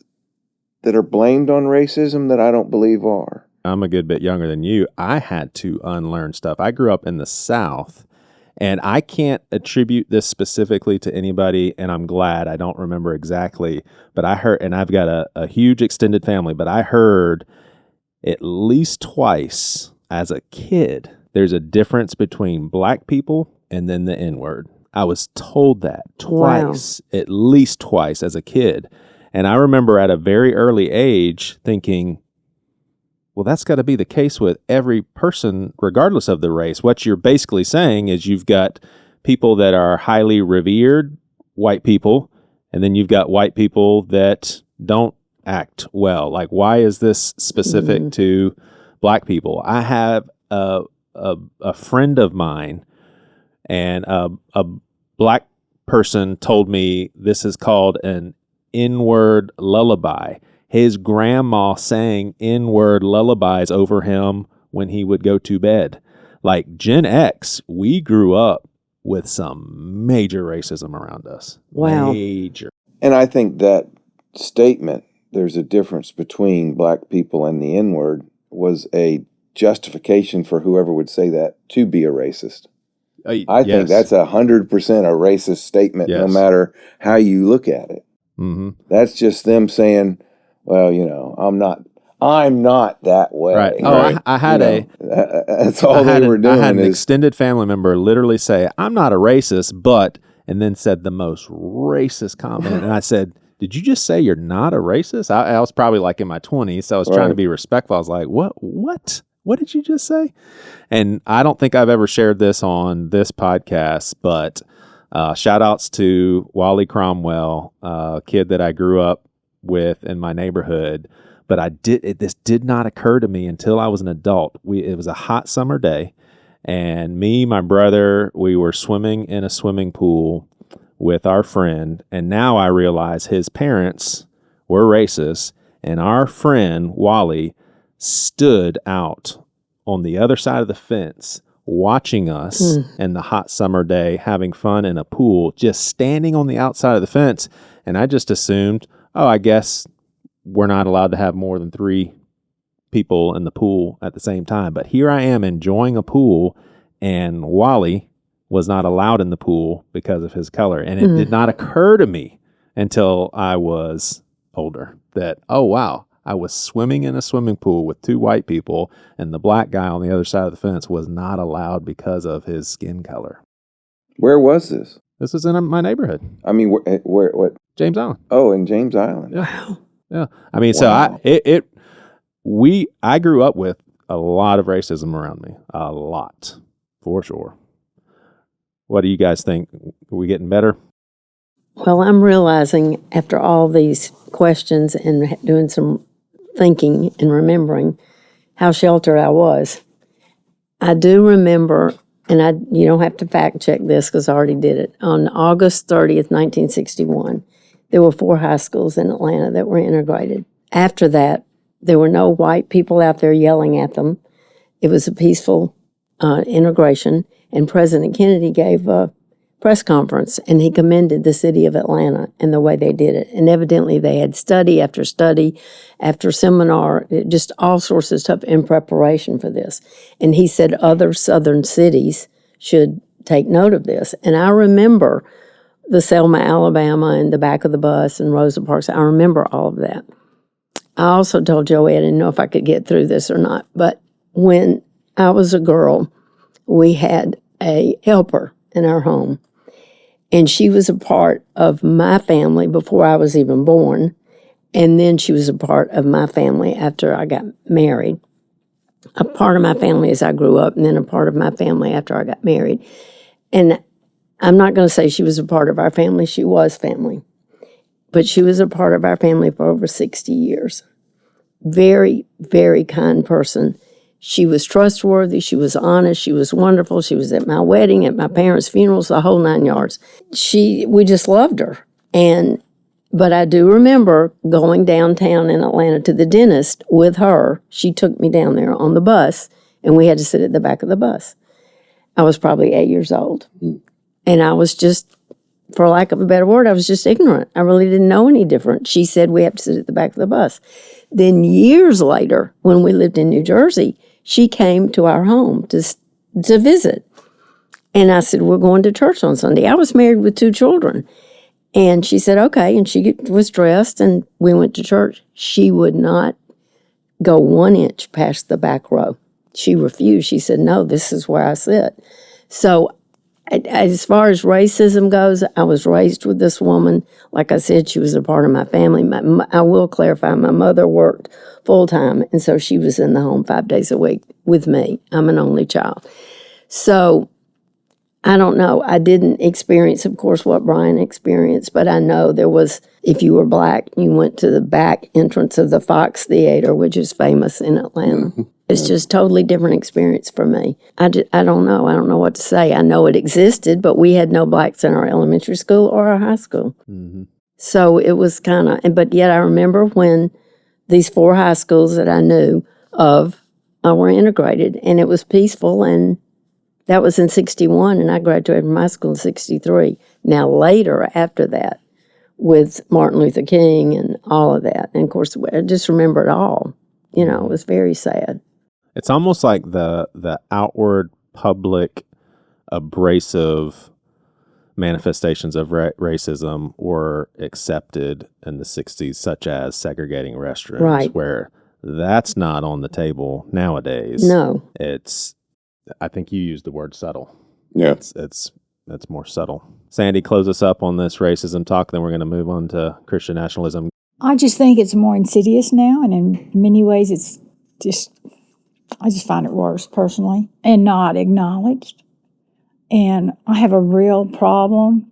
that are blamed on racism that I don't believe are. I'm a good bit younger than you. I had to unlearn stuff. I grew up in the South, and I can't attribute this specifically to anybody, and I'm glad I don't remember exactly. But I heard, and I've got a huge extended family, but I heard at least twice as a kid, there's a difference between black people and then the N-word. I was told that twice, at least twice as a kid. And I remember at a very early age thinking, well, that's got to be the case with every person, regardless of the race. What you're basically saying is you've got people that are highly revered, white people, and then you've got white people that don't act well. Like, why is this specific to black people? I have a friend of mine, and a black person told me this is called an N-word lullaby. His grandma sang N-word lullabies over him when he would go to bed. Like Gen X, we grew up with some major racism around us. Wow. Major. And I think that statement, there's a difference between black people and the N-word, was a justification for whoever would say that to be a racist. I think that's 100% a racist statement, no matter how you look at it. Mm-hmm. That's just them saying, well, I'm not that way. Right. Oh, I had that's all they were doing. I had an extended family member literally say, I'm not a racist, but, and then said the most racist comment. And I said, did you just say you're not a racist? I was probably like in my 20s, so I was trying to be respectful. I was like, what? What did you just say? And I don't think I've ever shared this on this podcast, but shout outs to Wally Cromwell, a kid that I grew up with in my neighborhood. But this did not occur to me until I was an adult. It was a hot summer day, and me, my brother, we were swimming in a swimming pool with our friend, and now I realize his parents were racist, and our friend Wally stood out on the other side of the fence watching us in the hot summer day, having fun in a pool, just standing on the outside of the fence. And I just assumed, oh, I guess we're not allowed to have more than 3 people in the pool at the same time. But here I am enjoying a pool, and Wally was not allowed in the pool because of his color. And it did not occur to me until I was older that, oh, wow, I was swimming in a swimming pool with 2 white people, and the black guy on the other side of the fence was not allowed because of his skin color. Where was this? This is in my neighborhood, I mean, where what? James Island. Oh, in James Island. Wow. Yeah. I mean, Wow. so I grew up with a lot of racism around me. A lot, for sure. What do you guys think? Are we getting better? Well, I'm realizing after all these questions and doing some thinking and remembering how sheltered I was. I do remember, and you don't have to fact check this because I already did it. On August 30th, 1961, there were 4 high schools in Atlanta that were integrated. After that, there were no white people out there yelling at them. It was a peaceful integration, and President Kennedy gave a press conference, and he commended the city of Atlanta and the way they did it. And evidently they had study after seminar, just all sorts of stuff in preparation for this. And he said other southern cities should take note of this. And I remember the Selma, Alabama, and the back of the bus and Rosa Parks. I remember all of that. I also told Joey I didn't know if I could get through this or not. But when I was a girl, we had a helper in our home. And she was a part of my family before I was even born. And then she was a part of my family after I got married. A part of my family as I grew up, and then a part of my family after I got married. And I'm not going to say she was a part of our family. She was family. But she was a part of our family for over 60 years. Very, very kind person. She was trustworthy, she was honest, she was wonderful. She was at my wedding, at my parents' funerals, the whole 9 yards. We just loved her. But I do remember going downtown in Atlanta to the dentist with her. She took me down there on the bus, and we had to sit at the back of the bus. I was probably 8 years old. And I was just, for lack of a better word, I was just ignorant. I really didn't know any different. She said we have to sit at the back of the bus. Then years later, when we lived in New Jersey, she came to our home to visit. And I said, we're going to church on Sunday. I was married with 2 children. And she said, okay. And she was dressed, and we went to church. She would not go 1 inch past the back row. She refused. She said, no, this is where I sit. So as far as racism goes, I was raised with this woman. Like I said, she was a part of my family. I will clarify, my mother worked full-time, and so she was in the home 5 days a week with me. I'm an only child. So I don't know. I didn't experience, of course, what Brian experienced, but I know there was, if you were black, you went to the back entrance of the Fox Theater, which is famous in Atlanta. It's just totally different experience for me. I don't know. I don't know what to say. I know it existed, but we had no blacks in our elementary school or our high school. Mm-hmm. So it was kind of, but yet I remember when these 4 high schools that I knew of were integrated, and it was peaceful, and that was in 61, and I graduated from high school in 63. Now later, after that, with Martin Luther King and all of that, and of course, I just remember it all. You know, it was very sad. It's almost like the outward public abrasive manifestations of racism were accepted in the 60s, such as segregating restrooms, right, where that's not on the table nowadays. No. I think you used the word subtle. Yeah. It's more subtle. Sandy, close us up on this racism talk, then we're going to move on to Christian nationalism. I just think it's more insidious now, and in many ways it's just, I just find it worse personally, and not acknowledged. And I have a real problem.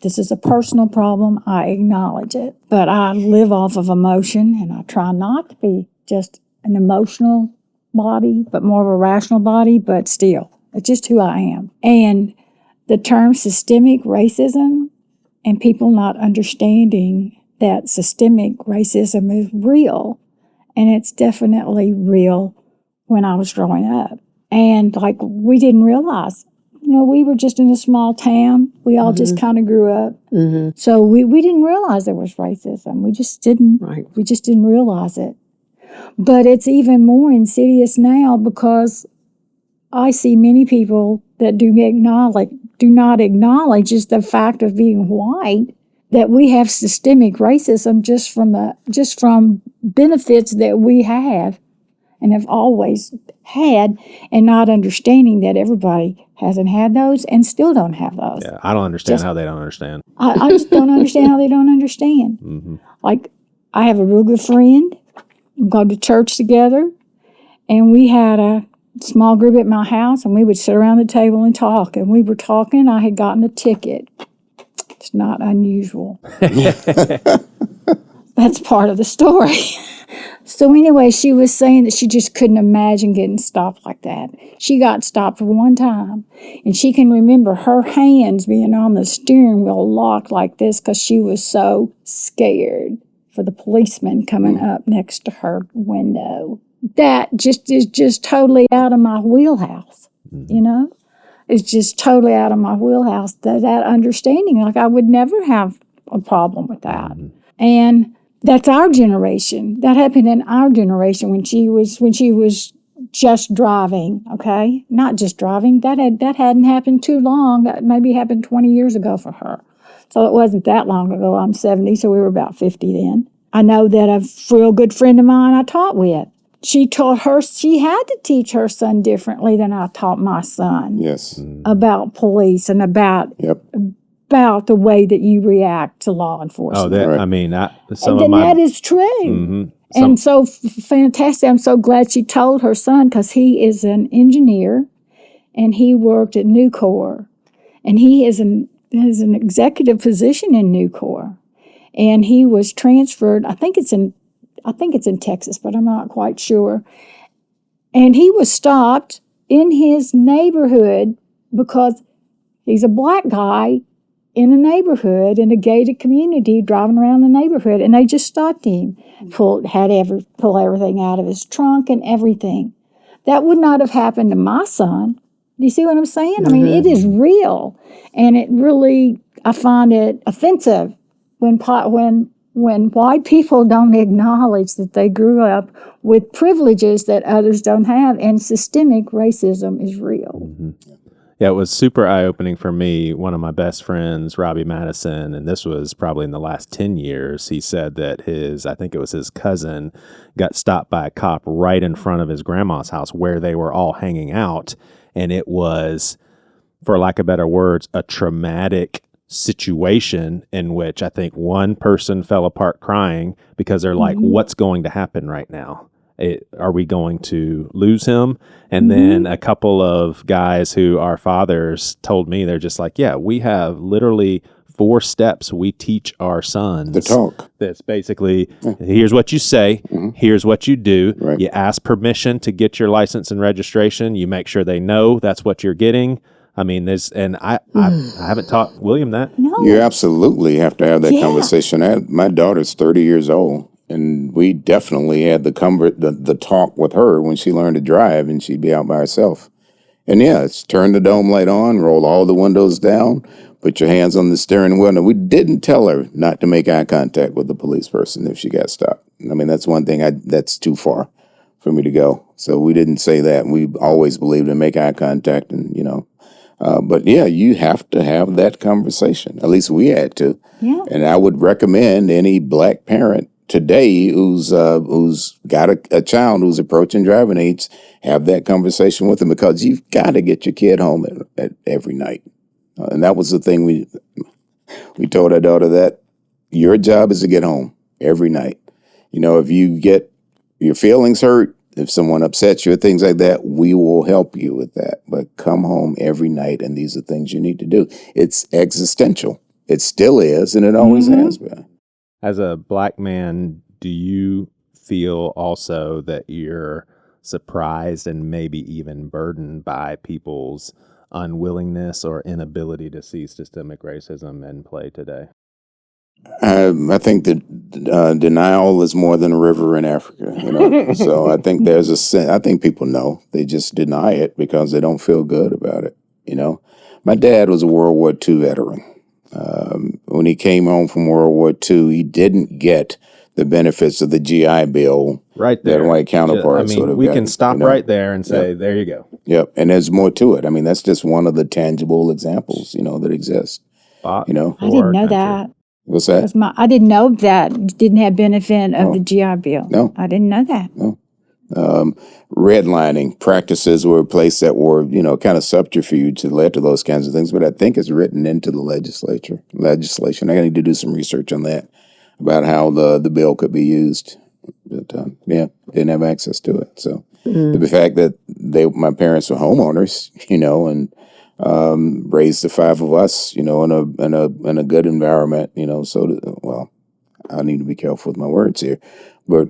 This is a personal problem. I acknowledge it. But I live off of emotion, and I try not to be just an emotional body, but more of a rational body, but still, it's just who I am. And the term systemic racism and people not understanding that systemic racism is real. And it's definitely real when I was growing up. And like, we didn't realize, we were just in a small town. We all just kind of grew up. So we didn't realize there was racism. We just didn't. Right. We just didn't realize it. But it's even more insidious now because I see many people that do not acknowledge just the fact of being white, that we have systemic racism just from benefits that we have and have always had, and not understanding that everybody hasn't had those and still don't have those. Yeah, I don't understand how they don't understand. I just don't understand how they don't understand. Like, I have a real good friend. We go to church together, and we had a small group at my house, and we would sit around the table and talk. And we were talking. I had gotten a ticket. It's not unusual. That's part of the story. So anyway, she was saying that she just couldn't imagine getting stopped like that. She got stopped one time, and she can remember her hands being on the steering wheel locked like this because she was so scared for the policeman coming up next to her window. That just is just totally out of my wheelhouse, It's just totally out of my wheelhouse, that understanding. Like, I would never have a problem with that. And that's our generation. That happened in our generation when she was just driving, okay? Not just driving. That hadn't happened too long. That maybe happened 20 years ago for her. So it wasn't that long ago. I'm 70, so we were about 50 then. I know that a real good friend of mine I taught with, she taught her, she had to teach her son differently than I taught my son. Yes. About police and about the way that you react to law enforcement. That is true. And so fantastic. I'm so glad she told her son, because he is an engineer and he worked at Nucor, and he has an executive position in Nucor, and he was transferred. I think it's in Texas, but I'm not quite sure. And he was stopped in his neighborhood because he's a black guy in a neighborhood, in a gated community, driving around the neighborhood, and they just stopped him, pull everything out of his trunk and everything. That would not have happened to my son. Do you see what I'm saying? I mean, it is real, and it really, I find it offensive when white people don't acknowledge that they grew up with privileges that others don't have, and systemic racism is real. Yeah, it was super eye-opening for me. One of my best friends, Robbie Madison, and this was probably in the last 10 years, he said that I think it was his cousin, got stopped by a cop right in front of his grandma's house where they were all hanging out. And it was, for lack of better words, a traumatic situation in which I think one person fell apart crying because they're like, what's going to happen right now? Are we going to lose him? And then a couple of guys who are fathers told me, they're just like, yeah, we have literally 4 steps we teach our sons. The talk. That's basically, here's what you say, here's what you do. Right. You ask permission to get your license and registration. You make sure they know that's what you're getting. I mean, I haven't taught William that. No. You absolutely have to have that conversation. My daughter's 30 years old, and we definitely had the talk with her when she learned to drive, and she'd be out by herself. And it's turn the dome light on, roll all the windows down, put your hands on the steering wheel. And we didn't tell her not to make eye contact with the police person if she got stopped. I mean, that's one thing that's too far for me to go. So we didn't say that. We always believed in make eye contact, and but you have to have that conversation. At least we had to. Yeah. And I would recommend any black parent today who's got a child who's approaching driving age, have that conversation with them, because you've got to get your kid home at every night. And that was the thing we told our daughter, that your job is to get home every night. If you get your feelings hurt, if someone upsets you or things like that, we will help you with that. But come home every night, and these are things you need to do. It's existential. It still is, and it always has been. As a black man, do you feel also that you're surprised and maybe even burdened by people's unwillingness or inability to see systemic racism in play today? I think that denial is more than a river in Africa, So I think there's I think people know. They just deny it because they don't feel good about it, My dad was a World War II veteran. When he came home from World War II, he didn't get the benefits of the GI Bill right there. that white counterparts would have we gotten, can stop right there and say, there you go. Yep, and there's more to it. I mean, that's just one of the tangible examples, that exist. I didn't know that. What's that? I didn't know that didn't have benefit of the GI Bill. No. I didn't know that. No. Redlining practices were a place that were, kind of subterfuge that led to those kinds of things. But I think it's written into the legislation. I need to do some research on that about how the bill could be used. But didn't have access to it. So the fact that my parents were homeowners, and raised the five of us, in a good environment, so I need to be careful with my words here, but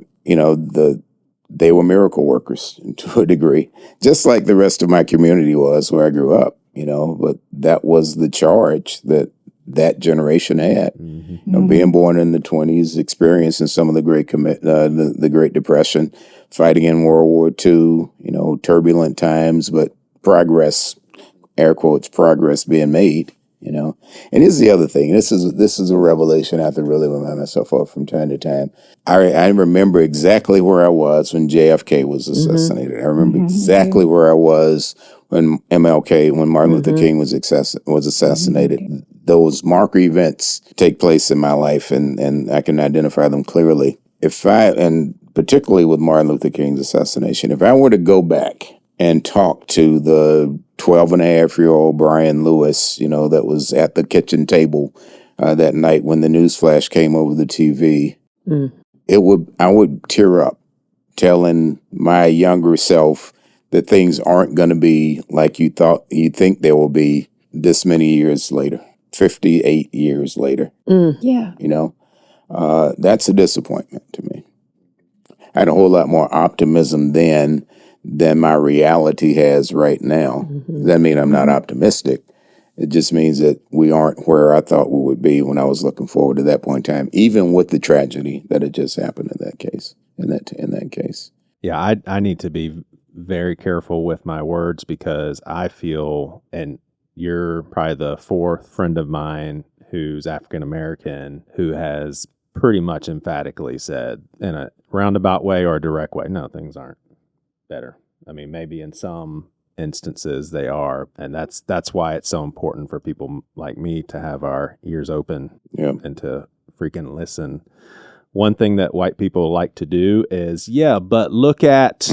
they were miracle workers to a degree, just like the rest of my community was where I grew up, but that was the charge that generation had, being born in the 1920s, experiencing some of the the Great Depression, fighting in World War II, turbulent times, but progress, air quotes, progress being made, And here's the other thing. This is a revelation I have to really remind myself of from time to time. I remember exactly where I was when JFK was assassinated. I remember exactly where I was when when Martin Luther King was assassinated. Those marker events take place in my life, and I can identify them clearly. And particularly with Martin Luther King's assassination, if I were to go back and talk to the 12-and-a-half-year-old Brian Lewis, that was at the kitchen table that night when the news flash came over the TV, I would tear up telling my younger self that things aren't going to be like you think they will be this many years later, 58 years later. Yeah. That's a disappointment to me. I had a whole lot more optimism then than my reality has right now. Does that mean I'm not optimistic? It just means that we aren't where I thought we would be when I was looking forward to that point in time, even with the tragedy that had just happened in that case. Yeah, I need to be very careful with my words because I feel, and you're probably the fourth friend of mine who's African American who has pretty much emphatically said in a roundabout way or a direct way, no, things aren't better. I mean, maybe in some instances they are, and that's why it's so important for people like me to have our ears open and to freaking listen. One thing that white people like to do is, but look at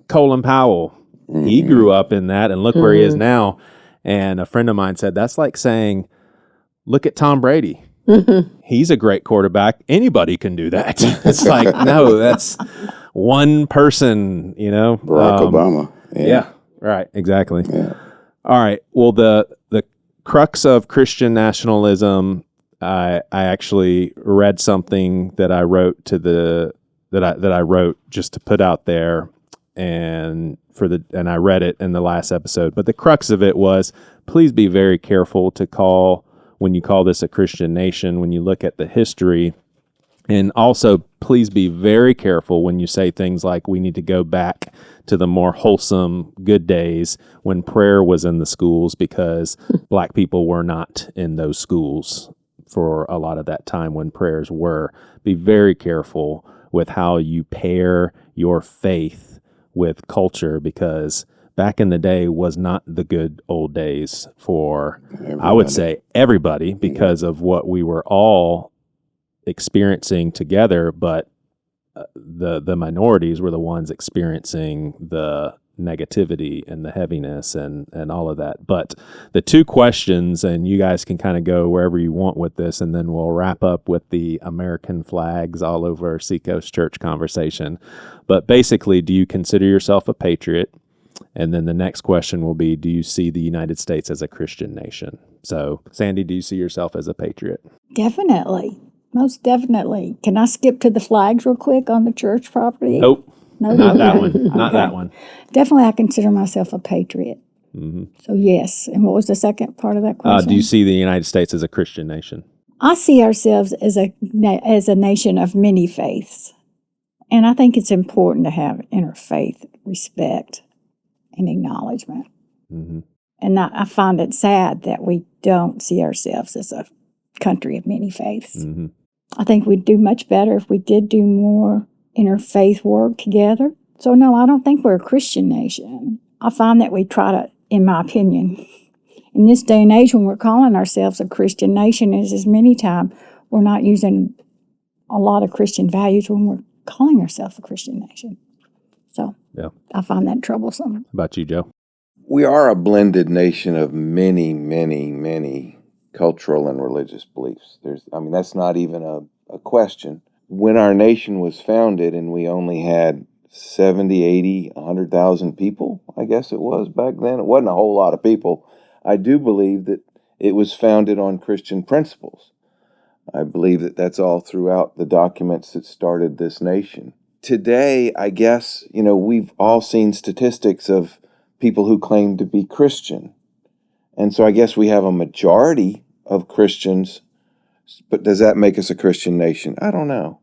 Colin Powell. He grew up in that, and look where he is now. And a friend of mine said that's like saying, look at Tom Brady. He's a great quarterback. Anybody can do that. It's like, no, that's one person, Barack Obama. Yeah, right, exactly. Yeah. All right. Well, the crux of Christian nationalism, I actually read something that I wrote that I wrote just to put out there, and I read it in the last episode. But the crux of it was, please be very careful when you call this a Christian nation, when you look at the history. And also, please be very careful when you say things like we need to go back to the more wholesome, good days when prayer was in the schools, because Black people were not in those schools for a lot of that time when prayers were. Be very careful with how you pair your faith with culture, because back in the day was not the good old days for, I would say, everybody, because of what we were all experiencing together, but the minorities were the ones experiencing the negativity and the heaviness and all of that. But the two questions, and you guys can kind of go wherever you want with this, and then we'll wrap up with the American flags all over Seacoast Church conversation. But basically, do you consider yourself a patriot? And then the next question will be, do you see the United States as a Christian nation? So, Sandy, do you see yourself as a patriot? Definitely. Most definitely. Can I skip to the flags real quick on the church property? Nope. No, Not that one. Not that one. Definitely, I consider myself a patriot. So yes. And what was the second part of that question? Do you see the United States as a Christian nation? I see ourselves as a nation of many faiths. And I think it's important to have interfaith respect and acknowledgement. And I find it sad that we don't see ourselves as a country of many faiths. I think we'd do much better if we did do more interfaith work together. So no, I don't think we're a Christian nation. I find that we try to, in my opinion, in this day and age when we're calling ourselves a Christian nation, as many times we're not using a lot of Christian values when we're calling ourselves a Christian nation. So yeah, I find that troublesome. How about you, Joe? We are a blended nation of many, many, many cultural and religious beliefs. That's not even a question. When our nation was founded and we only had 70, 80, 100,000 people, I guess it was back then. It wasn't a whole lot of people. I do believe that it was founded on Christian principles. I believe that that's all throughout the documents that started this nation. Today, I guess, we've all seen statistics of people who claim to be Christian. And so I guess we have a majority of Christians, but does that make us a Christian nation? I don't know.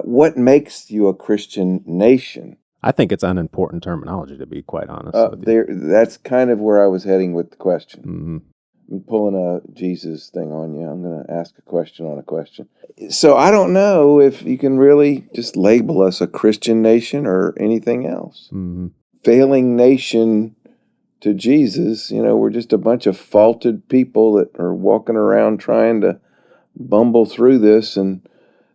What makes you a Christian nation? I think it's unimportant terminology, to be quite honest with you. That's kind of where I was heading with the question. I'm pulling a Jesus thing on you. I'm going to ask a question on a question. So I don't know if you can really just label us a Christian nation or anything else. Failing nation to Jesus, we're just a bunch of faulted people that are walking around trying to bumble through this, and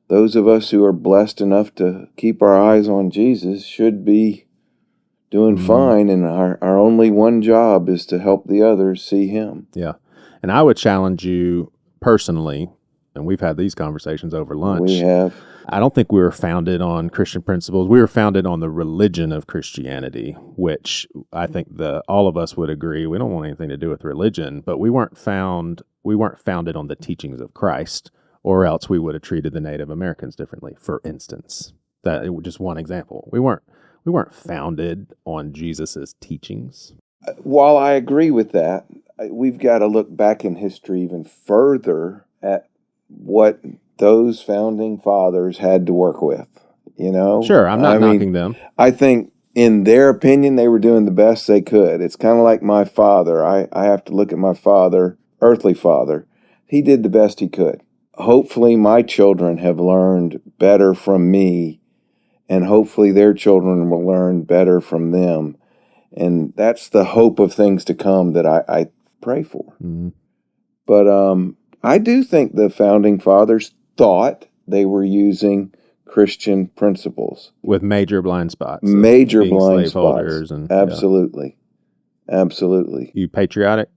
those of us who are blessed enough to keep our eyes on Jesus should be doing fine, and our only one job is to help the others see him. Yeah. And I would challenge you personally, and we've had these conversations over lunch. We have. I don't think we were founded on Christian principles. We were founded on the religion of Christianity, which I think all of us would agree we don't want anything to do with religion, but we weren't founded on the teachings of Christ, or else we would have treated the Native Americans differently, for instance. That just one example. We weren't founded on Jesus's teachings. While I agree with that, we've got to look back in history even further at what those founding fathers had to work with, Sure, I'm not knocking them. I think in their opinion, they were doing the best they could. It's kind of like my father. I have to look at my father, earthly father. He did the best he could. Hopefully my children have learned better from me, and hopefully their children will learn better from them. And that's the hope of things to come that I pray for. But I do think the founding fathers thought they were using Christian principles. With major blind spots. Major blind spots. Absolutely. Absolutely. You patriotic?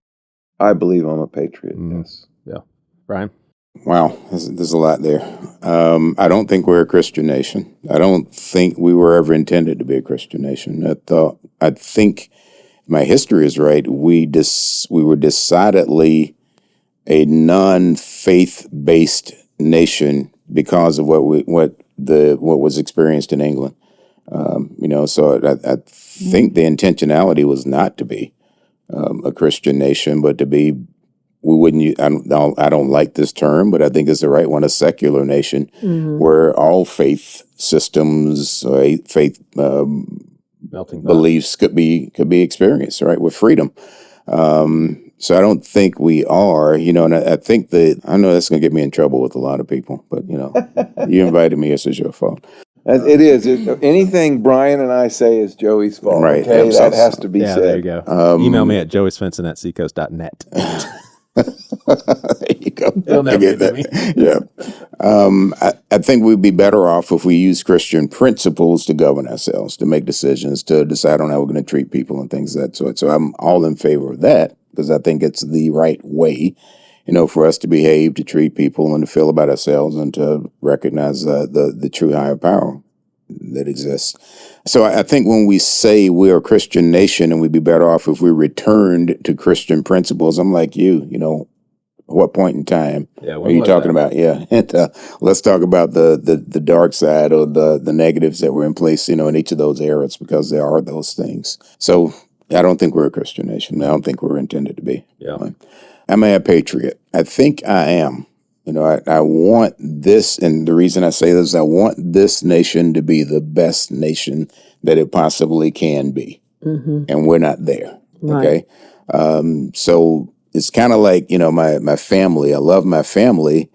I believe I'm a patriot, yes. Yeah. Brian? Wow, there's a lot there. I don't think we're a Christian nation. I don't think we were ever intended to be a Christian nation. I think my history is right. We were decidedly a non-faith-based nation because of what was experienced in England. So I think the intentionality was not to be a Christian nation, but to be. We wouldn't. I don't like this term, but I think it's the right one. A secular nation, where all faith systems, faith beliefs could be experienced, right, with freedom. So I don't think we are. And I think I know that's going to get me in trouble with a lot of people. But you invited me. This is your fault. It is. Anything Brian and I say is Joey's fault. Right. Okay, that has to be said. There you go. Email me at joeysvensson@seacoast.net. There you go. You'll never get me. Yeah. I think we'd be better off if we use Christian principles to govern ourselves, to make decisions, to decide on how we're going to treat people and things of that sort. So I'm all in favor of that because I think it's the right way, for us to behave, to treat people, and to feel about ourselves, and to recognize the true higher power that exists. So I think when we say we're a Christian nation and we'd be better off if we returned to Christian principles, I'm like what point in time are you talking about? Yeah. And, let's talk about the dark side or the negatives that were in place, in each of those eras, because there are those things. So I don't think we're a Christian nation. I don't think we're intended to be. Yeah. Am I a patriot? I think I am. I want this, and the reason I say this, I want this nation to be the best nation that it possibly can be. And we're not there. Right. Okay. So it's kind of like, my family. I love my family.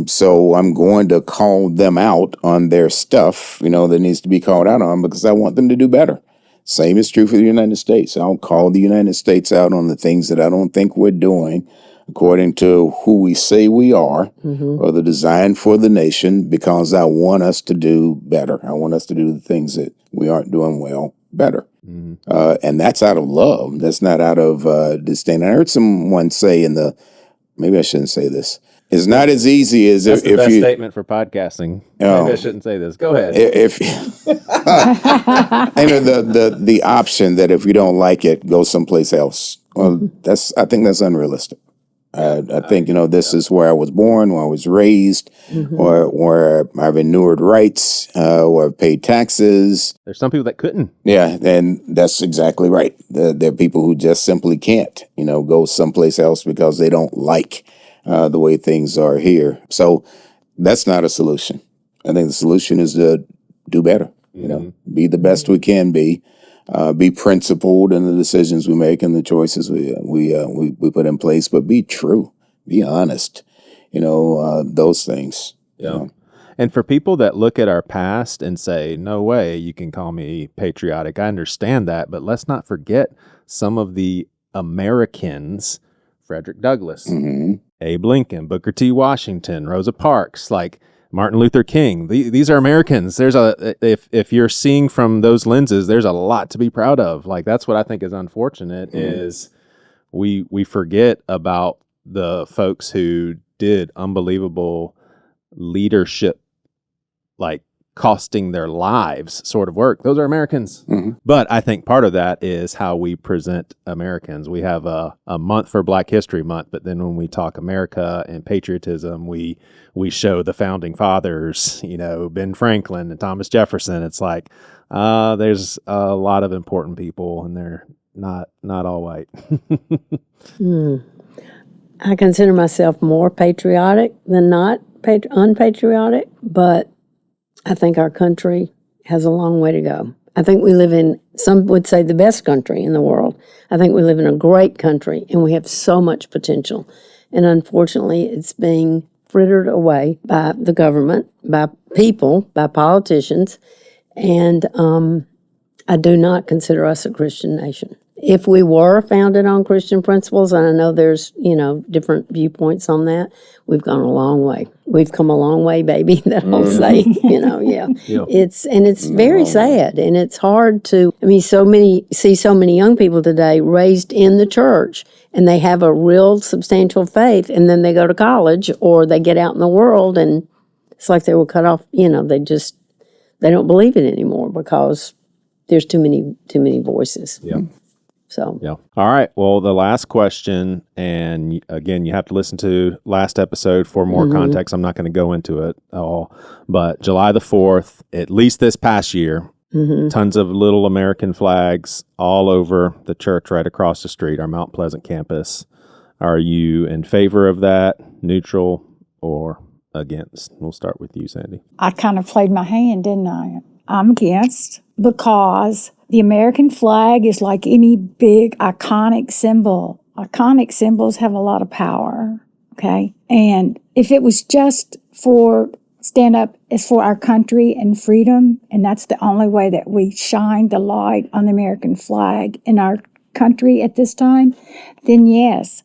So I'm going to call them out on their stuff, that needs to be called out on, because I want them to do better. Same is true for the United States. I'll call the United States out on the things that I don't think we're doing according to who we say we are, or the design for the nation, because I want us to do better. I want us to do the things that we aren't doing well better. And that's out of love. That's not out of disdain. I heard someone say maybe I shouldn't say this. It's not as easy as That's the if best you. statement for podcasting. Maybe I shouldn't say this. Go ahead. If the option that if you don't like it, go someplace else. Well, I think that's unrealistic. I think, this is where I was born, where I was raised, or where I've inured rights, where I've paid taxes. There's some people that couldn't. Yeah, and that's exactly right. There are people who just simply can't, go someplace else because they don't like the way things are here. So that's not a solution. I think the solution is to do better, be the best we can be principled in the decisions we make and the choices we put in place, but be true, be honest, those things. Yeah. And for people that look at our past and say, no way you can call me patriotic, I understand that, but let's not forget some of the Americans, Frederick Douglass, Abe Lincoln, Booker T. Washington, Rosa Parks, like Martin Luther King. These are Americans. If you're seeing from those lenses, there's a lot to be proud of. Like, that's what I think is unfortunate is we forget about the folks who did unbelievable leadership, like costing their lives sort of work. Those are Americans. But I think part of that is how we present Americans. We have a month for Black History Month, but then when we talk America and patriotism, we show the founding fathers, Ben Franklin and Thomas Jefferson. It's like there's a lot of important people, and they're not all white. I consider myself more patriotic than not unpatriotic, but I think our country has a long way to go. I think we live in, some would say, the best country in the world. I think we live in a great country, and we have so much potential. And unfortunately, it's being frittered away by the government, by people, by politicians, and I do not consider us a Christian nation. If we were founded on Christian principles, and I know there's, different viewpoints on that, we've gone a long way. We've come a long way, baby, that I'll say, yeah. It's very sad, and it's hard to, so many young people today raised in the church, and they have a real substantial faith, and then they go to college, or they get out in the world, and it's like they were cut off, they don't believe it anymore because there's too many voices. Yeah. So. Yeah. All right. Well, the last question, and again, you have to listen to last episode for more context. I'm not going to go into it all, but July the 4th, at least this past year, tons of little American flags all over the church right across the street, our Mount Pleasant campus. Are you in favor of that, neutral, or against? We'll start with you, Sandy. I kind of played my hand, didn't I? I'm against, because the American flag is like any big iconic symbol. Iconic symbols have a lot of power, okay? And if it was just for stand up as for our country and freedom, and that's the only way that we shine the light on the American flag in our country at this time, then yes.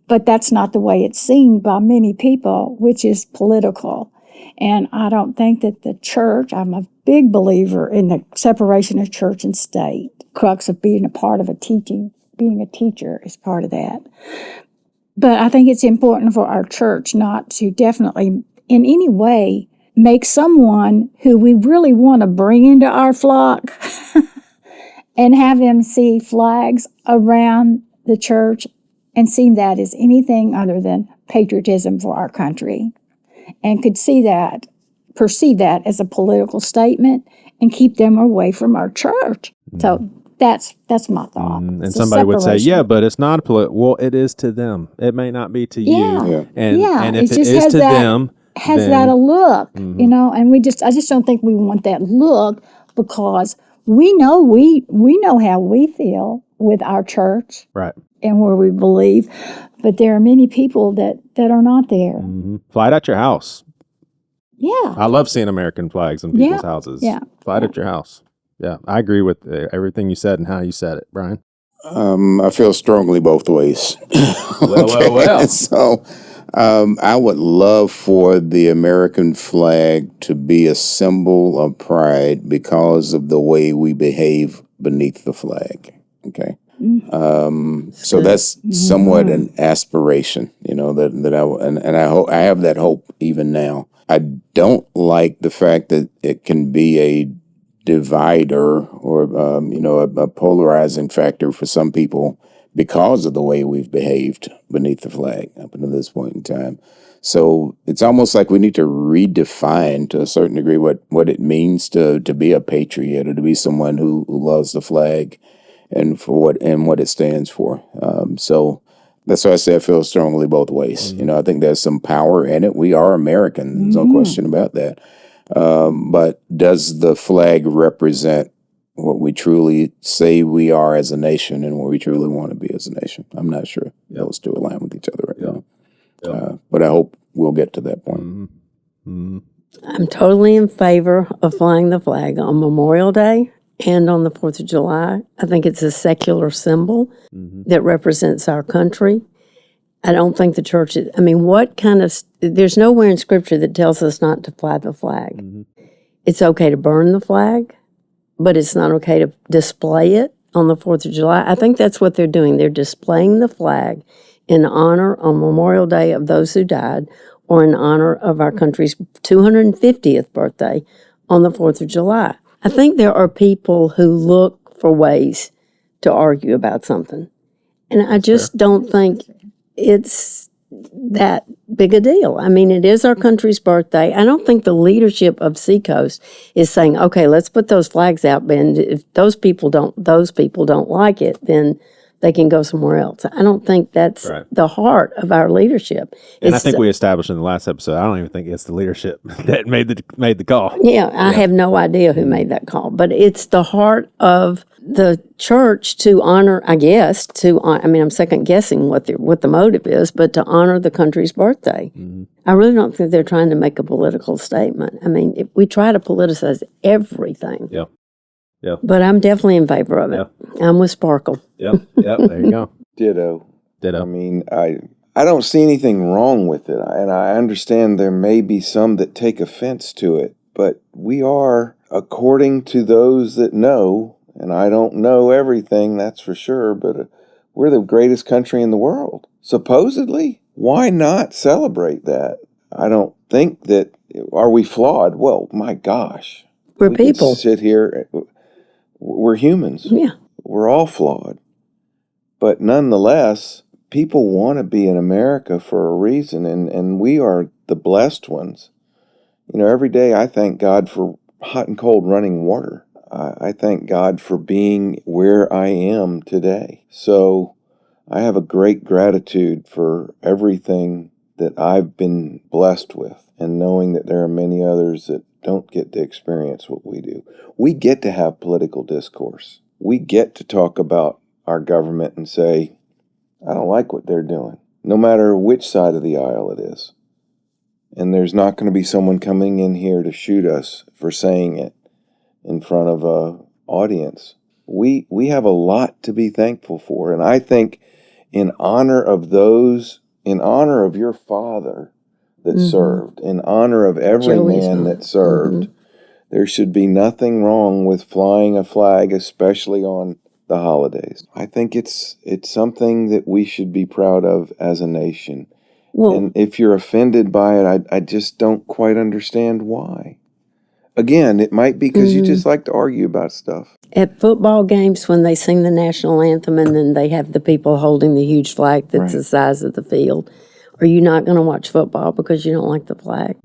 But that's not the way it's seen by many people, which is political. And I don't think that the church, I'm a big believer in the separation of church and state. Crux of being a part of a teaching, being a teacher is part of that. But I think it's important for our church not to definitely in any way make someone who we really want to bring into our flock and have them see flags around the church and see that as anything other than patriotism for our country, and could perceive that as a political statement and keep them away from our church. So That's my thought. And It's a somebody would say, separation. yeah, but it's not political. Well, it is to them. It may not be to Yeah. you. And Yeah. and if It it just is has to that- them, has then, that a look, and I just don't think we want that look, because we know how we feel with our church right. and where we believe, but there are many people that are not there. Fly it at your house. Yeah. I love seeing American flags in people's houses. Yeah. Fly it at your house. Yeah, I agree with everything you said and how you said it, Brian. I feel strongly both ways. Well. So I would love for the American flag to be a symbol of pride because of the way we behave beneath the flag. Okay. So that's somewhat an aspiration, that I hope I have that hope even now. I don't like the fact that it can be a divider or a polarizing factor for some people because of the way we've behaved beneath the flag up until this point in time. So it's almost like we need to redefine to a certain degree what it means to be a patriot or to be someone who loves the flag and for what it stands for. So that's why I say I feel strongly both ways. I think there's some power in it. We are American. There's no question about that. But does the flag represent what we truly say we are as a nation and what we truly want to be as a nation? I'm not sure those two align with each other right now. But I hope we'll get to that point. I'm totally in favor of flying the flag on Memorial Day and on the 4th of July. I think it's a secular symbol that represents our country. I don't think the church is, there's nowhere in Scripture that tells us not to fly the flag. It's okay to burn the flag, but it's not okay to display it on the 4th of July. I think that's what they're doing. They're displaying the flag in honor on Memorial Day of those who died, or in honor of our country's 250th birthday on the 4th of July. I think there are people who look for ways to argue about something. And I just don't think it's that big a deal. I mean, it is our country's birthday. I don't think the leadership of Seacoast is saying, okay, let's put those flags out, and if those people don't like it, then they can go somewhere else. I don't think that's the heart of our leadership. And I think we established in the last episode, I don't even think it's the leadership that made the call. Yeah, I have no idea who made that call, but it's the heart of the church to honor, I'm second guessing what the motive is, but to honor the country's birthday. I really don't think they're trying to make a political statement. I mean, if we try to politicize everything. Yeah. But I'm definitely in favor of it. I'm with Sparkle. Yep, there you go. Ditto. Ditto. I mean, I don't see anything wrong with it, and I understand there may be some that take offense to it, but we are, according to those that know, and I don't know everything, that's for sure, but we're the greatest country in the world. Supposedly, why not celebrate that? I don't think that, are we flawed? Well, my gosh. We're we people. Sit here, we're humans. Yeah. We're all flawed. But nonetheless, people want to be in America for a reason, and we are the blessed ones. Every day I thank God for hot and cold running water. I thank God for being where I am today. So I have a great gratitude for everything that I've been blessed with, and knowing that there are many others that don't get to experience what we do. We get to have political discourse. We get to talk about our government and say, I don't like what they're doing, no matter which side of the aisle it is. And there's not going to be someone coming in here to shoot us for saying it in front of an audience. We have a lot to be thankful for. And I think in honor of your father that served, in honor of every man that served, there should be nothing wrong with flying a flag, especially on the holidays. I think it's something that we should be proud of as a nation. Well, and if you're offended by it, I just don't quite understand why. Again, it might be because you just like to argue about stuff. At football games, when they sing the national anthem and then they have the people holding the huge flag that's the size of the field, are you not going to watch football because you don't like the flag?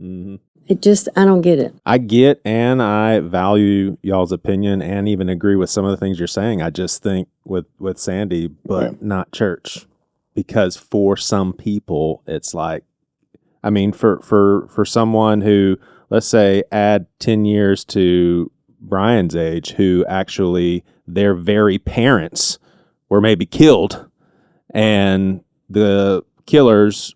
I don't get it. I get and I value y'all's opinion and even agree with some of the things you're saying. I just think with Sandy, but not church. Because for some people, it's like, I mean, for someone who, let's say, add 10 years to Brian's age, who actually their very parents were maybe killed and the killers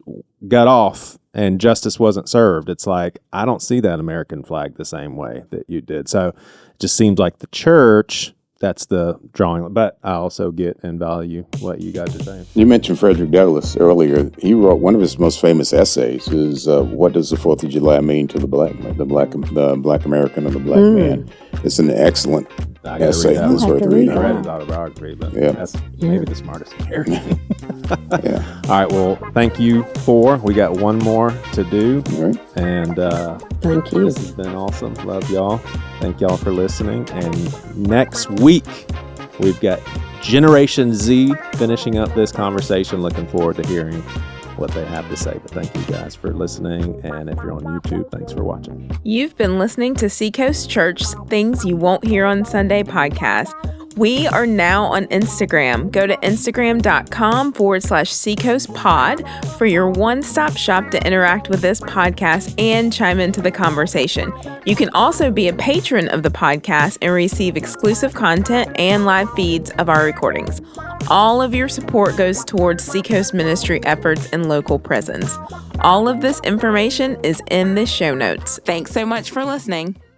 got off and justice wasn't served. It's like, I don't see that American flag the same way that you did. So it just seems like the church, that's the drawing. But I also get and value what you guys are saying. You mentioned Frederick Douglass earlier. He wrote one of his most famous essays is "What Does the 4th of July Mean to the Black American and the Black Man?" It's an excellent essay. It's worth reading. I read his autobiography, but that's maybe the smartest American. Yeah. All right. Well, thank you we got one more to do. All right. And Thank you. This has been awesome. Love y'all. Thank y'all for listening. And next week, we've got Generation Z finishing up this conversation. Looking forward to hearing what they have to say. But thank you guys for listening. And if you're on YouTube, thanks for watching. You've been listening to Seacoast Church's Things You Won't Hear on Sunday podcast. We are now on Instagram. Go to Instagram.com/SeacoastPod for your one-stop shop to interact with this podcast and chime into the conversation. You can also be a patron of the podcast and receive exclusive content and live feeds of our recordings. All of your support goes towards Seacoast ministry efforts and local presence. All of this information is in the show notes. Thanks so much for listening.